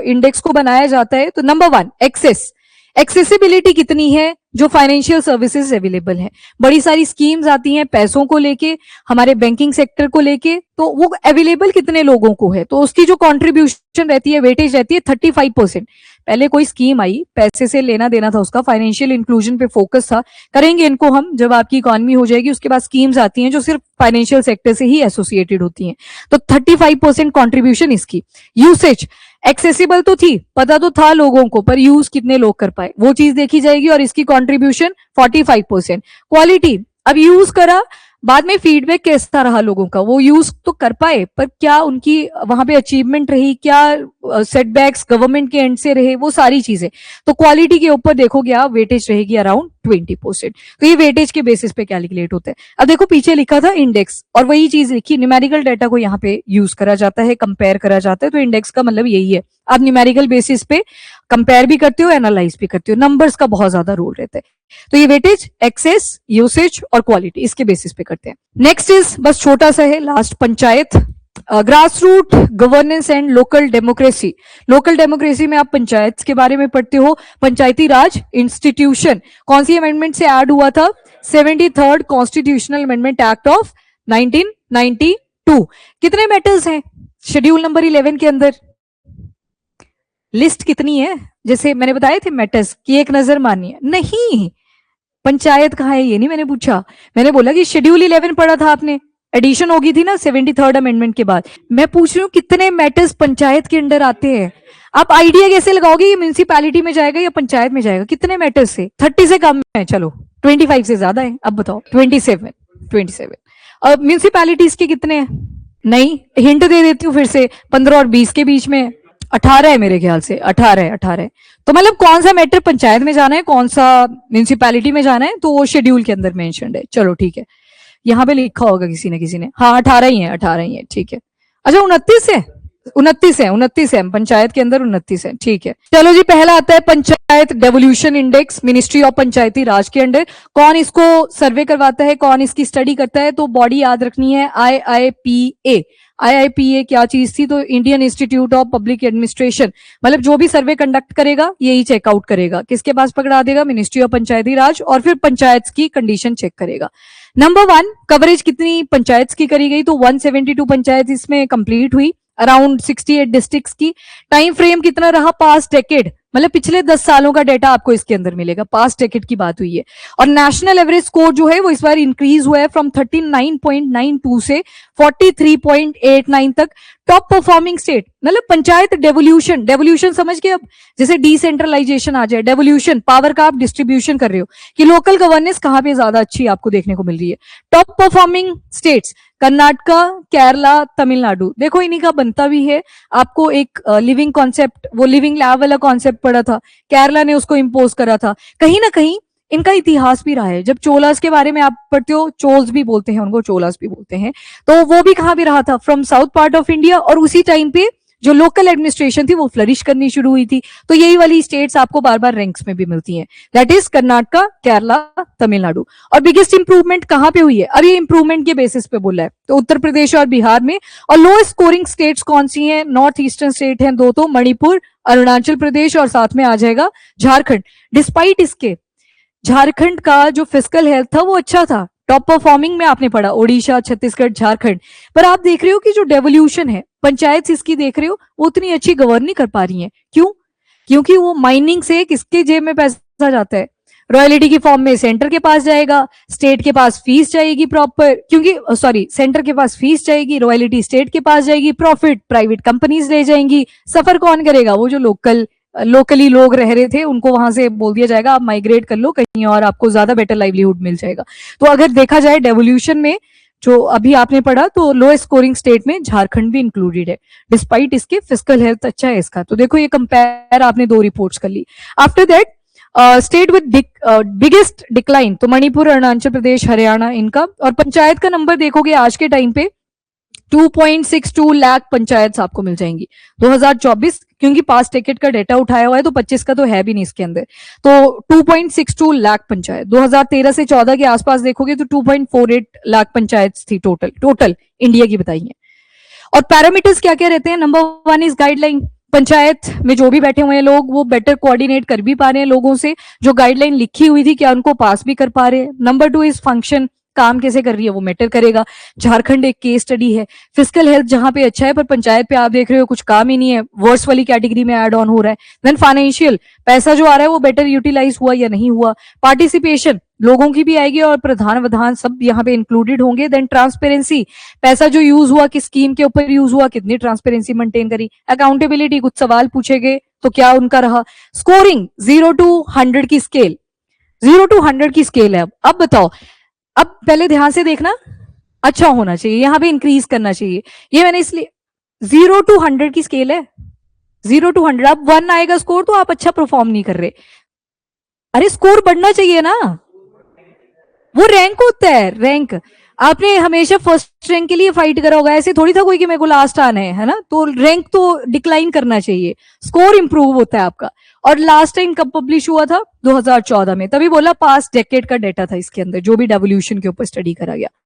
इंडेक्स को बनाया जाता है। तो नंबर 1 एक्सेस, एक्सेसिबिलिटी कितनी है जो फाइनेंशियल सर्विसेज अवेलेबल है। बड़ी सारी स्कीम्स आती हैं पैसों को लेके, हमारे बैंकिंग सेक्टर को लेके, तो वो अवेलेबल कितने लोगों को है, तो उसकी जो कंट्रीब्यूशन रहती है, वेटेज रहती है 35%। पहले कोई स्कीम आई, पैसे से लेना देना था उसका, फाइनेंशियल इंक्लूजन पे फोकस था, करेंगे इनको हम जब आपकी इकोनॉमी हो जाएगी। उसके बाद स्कीम्स आती हैं जो सिर्फ फाइनेंशियल सेक्टर से ही एसोसिएटेड होती हैं, तो 35% कंट्रीब्यूशन इसकी। यूसेज, एक्सेसिबल तो थी, पता तो था लोगों को, पर यूज कितने लोग कर पाए वो चीज देखी जाएगी, और इसकी कंट्रीब्यूशन 45%। क्वालिटी, अब यूज करा, बाद में फीडबैक कैसा रहा लोगों का, वो यूज तो कर पाए पर क्या उनकी वहां पे अचीवमेंट रही, क्या सेटबैक्स गवर्नमेंट के एंड से रहे, वो सारी चीजें। तो क्वालिटी के ऊपर देखोगे आप, वेटेज रहेगी अराउंड 20%। तो ये वेटेज के बेसिस पे कैलकुलेट होता है। अब देखो पीछे लिखा था इंडेक्स, और वही चीज लिखी, न्यूमेरिकल डाटा को यहाँ पे यूज करा जाता है, कंपेयर करा जाता है। तो इंडेक्स का मतलब यही है, आप न्यूमेरिकल बेसिस पे कंपेयर भी करते हो, एनालाइज भी करते हो, नंबर्स का बहुत ज्यादा रोल रहता है। तो ये वेटेज, एक्सेस, यूसेज और क्वालिटी इसके बेसिस पे करते हैं। नेक्स्ट इज, बस छोटा सा है last, panchayat, grass root governance and local democracy. Local democracy में आप पंचायत के बारे में पढ़ते हो। पंचायती राज इंस्टीट्यूशन कौन सी अमेंडमेंट से ऐड हुआ था? 73rd constitutional amendment act of 1992। कितने मेटल्स हैं शेड्यूल नंबर 11 के अंदर? लिस्ट कितनी है? जैसे मैंने बताए थे मेटल्स की, एक नजर मानिए। नहीं, पंचायत कहाँ है ये नहीं मैंने पूछा, मैंने बोला कि शेड्यूल 11 पढ़ा था आपने, एडिशन होगी थी ना 73rd अमेंडमेंट के बाद। मैं पूछ रही हूँ कितने मैटर्स पंचायत के अंडर आते हैं। आप आइडिया कैसे लगाओगे ये म्यूनिसिपैलिटी में जाएगा या पंचायत में जाएगा? कितने मैटर्स से? 30 से कम है, चलो 25 से ज्यादा है, अब बताओ 27। अब म्यूनिसिपैलिटीज के कितने हैं? नहीं, हिंट दे देती हूँ फिर से, 15 और 20 के बीच में 18 है मेरे ख्याल से, 18 है। तो मतलब कौन सा मैटर पंचायत में जाना है, कौन सा म्यूनिसिपैलिटी में जाना है, तो वो शेड्यूल के अंदर मेंशन्ड है। चलो ठीक है, यहाँ पे लिखा होगा किसी ने, हाँ 18 ही है, 18 ही है, ठीक है। अच्छा 29 है, 29 है पंचायत के अंदर, 29 है, ठीक है। चलो जी, पहला आता है panchayat devolution index, ministry of Panchayati Raj के अंडर। कौन इसको सर्वे करवाता है, कौन इसकी स्टडी करता है, तो बॉडी याद रखनी है IIPA। IIPA क्या चीज थी, तो Indian institute of public administration, मतलब जो भी सर्वे कंडक्ट करेगा यही चेकआउट करेगा, किसके पास पकड़ा देगा, मिनिस्ट्री ऑफ पंचायती राज, और फिर पंचायत की कंडीशन चेक करेगा। नंबर 1, कवरेज कितनी पंचायत की करी गई, तो 172 पंचायत इसमें कंप्लीट हुई, अराउंड 68 डिस्ट्रिक्ट्स की। टाइम फ्रेम कितना रहा, पास्ट डेकेड, मतलब पिछले 10 सालों का डेटा आपको इसके अंदर मिलेगा, पास्ट डेकेड की बात हुई है। और नेशनल एवरेज स्कोर जो है वो इस बार इंक्रीज हुआ है फ्रॉम 39.92 से 43.89 तक। टॉप परफॉर्मिंग स्टेट, मतलब पंचायत डेवोल्यूशन समझ के, अब जैसे डिसेंट्रलाइजेशन आ जाए, डेवोल्यूशन पावर का आप डिस्ट्रीब्यूशन कर रहे हो कि लोकल गवर्नेंस कहां पे ज्यादा अच्छी आपको देखने को मिल रही है। Top performing states Karnataka, Kerala, Tamil Nadu, देखो इन्हीं का बनता भी है। आपको एक लिविंग कॉन्सेप्ट, वो लिविंग लैब वाला कॉन्सेप्ट पढ़ा था, केरला ने उसको इम्पोज करा था। कहीं ना कहीं इनका इतिहास भी रहा है। जब चोलास के बारे में आप पढ़ते हो, चोल्स भी बोलते हैं उनको, चोलास भी बोलते हैं, तो वो भी कहां भी रहा था, from south part of India. और उसी टाइम पे जो लोकल एडमिनिस्ट्रेशन थी वो फ्लरिश करनी शुरू हुई थी। तो यही वाली स्टेट्स आपको बार बार रैंक्स में भी मिलती हैं, दैट इज कर्नाटका, केरला, तमिलनाडु। और बिगेस्ट इंप्रूवमेंट कहां पे हुई है, अब ये इंप्रूवमेंट के बेसिस पे बोला है, तो उत्तर प्रदेश और बिहार में। और लोएस्ट स्कोरिंग स्टेट्स कौन सी हैं, नॉर्थ ईस्टर्न स्टेट हैं दो, तो मणिपुर, अरुणाचल प्रदेश, और साथ में आ जाएगा झारखंड। डिस्पाइट इसके झारखंड का जो फिजिकल हेल्थ था वो अच्छा था, टॉप परफॉर्मिंग में आपने पढ़ा, ओडिशा, छत्तीसगढ़, झारखंड। पर आप देख रहे हो कि जो डेवोल्यूशन है, पंचायत इसकी देख रहे हो, वो उतनी अच्छी गवर्न नहीं कर पा रही है। क्यों? क्योंकि वो माइनिंग से किसके जेब में पैसा जाता है, रॉयल्टी की फॉर्म में सेंटर के पास जाएगा, स्टेट के पास फीस जाएगी प्रॉपर, क्योंकि सॉरी सेंटर के पास फीस जाएगी, रॉयल्टी स्टेट के पास जाएगी, प्रॉफिट प्राइवेट कंपनीज ले जाएंगी। सफर कौन करेगा, वो जो लोकली लोग रह रहे थे उनको वहां से बोल दिया जाएगा आप माइग्रेट कर लो कहीं और, आपको ज्यादा बेटर लाइवलीहुड मिल जाएगा। तो अगर देखा जाए डेवोल्यूशन में जो अभी आपने पढ़ा, तो लोएस्ट स्कोरिंग स्टेट में झारखंड भी इंक्लूडेड है, डिस्पाइट इसके फिजिकल हेल्थ अच्छा है इसका। तो देखो ये कंपेयर आपने दो रिपोर्ट्स कर ली। After that state with biggest decline, तो मणिपुर, अरुणाचल प्रदेश, हरियाणा इनका। और पंचायत का नंबर देखोगे आज के टाइम पे 2.62 लाख पंचायत आपको मिल जाएंगी 2024, क्योंकि पास्ट टिकट का डेटा उठाया हुआ है, तो 25 का तो है भी नहीं इसके अंदर। तो 2.62 लाख पंचायत 2013 से 14 के आसपास देखोगे तो 2.48 लाख पंचायत थी टोटल इंडिया की बताइए। और पैरामीटर्स क्या क्या रहते हैं, नंबर 1 इज गाइडलाइन, पंचायत में जो भी बैठे हुए हैं लोग वो बेटर कोऑर्डिनेट कर भी पा रहे हैं लोगों से, जो गाइडलाइन लिखी हुई थी क्या उनको पास भी कर पा रहे हैं। नंबर 2 इज फंक्शन, काम कैसे कर रही है वो मैटर करेगा। झारखंड एक केस स्टडी है, फिजिकल हेल्थ जहां पे अच्छा है पर पंचायत पे आप देख रहे हो कुछ काम ही नहीं है, वर्स वाली कैटेगरी में ऐड ऑन हो रहा है। देन फाइनेंशियल, पैसा जो आ रहा है वो बेटर यूटिलाइज हुआ या नहीं हुआ। पार्टिसिपेशन लोगों की भी आएगी और प्रधान वधान सब यहाँ पे इंक्लूडेड होंगे। देन ट्रांसपेरेंसी, पैसा जो यूज हुआ किस स्कीम के ऊपर यूज हुआ, कितनी ट्रांसपेरेंसी मेंटेन करी। अकाउंटेबिलिटी, कुछ सवाल पूछे गए तो क्या उनका रहा। स्कोरिंग 0 to 100 की स्केल, 0 to 100 की स्केल है। अब बताओ, अब पहले ध्यान से देखना, अच्छा होना चाहिए, यहां पे इंक्रीज करना चाहिए। ये मैंने इसलिए 0 to 100 की स्केल है, 0 to 100। अब 1 आएगा स्कोर तो आप अच्छा परफॉर्म नहीं कर रहे। अरे स्कोर बढ़ना चाहिए ना, वो रैंक होता है, रैंक। आपने हमेशा फर्स्ट रैंक के लिए फाइट करा होगा, ऐसे थोड़ी था कोई कि मेरे को लास्ट आना है ना, तो रैंक तो डिक्लाइन करना चाहिए, स्कोर इंप्रूव होता है आपका। और लास्ट टाइम कब पब्लिश हुआ था, 2014 में, तभी बोला पास्ट डेकेड का डेटा था इसके अंदर, जो भी डेवोल्यूशन के ऊपर स्टडी करा गया।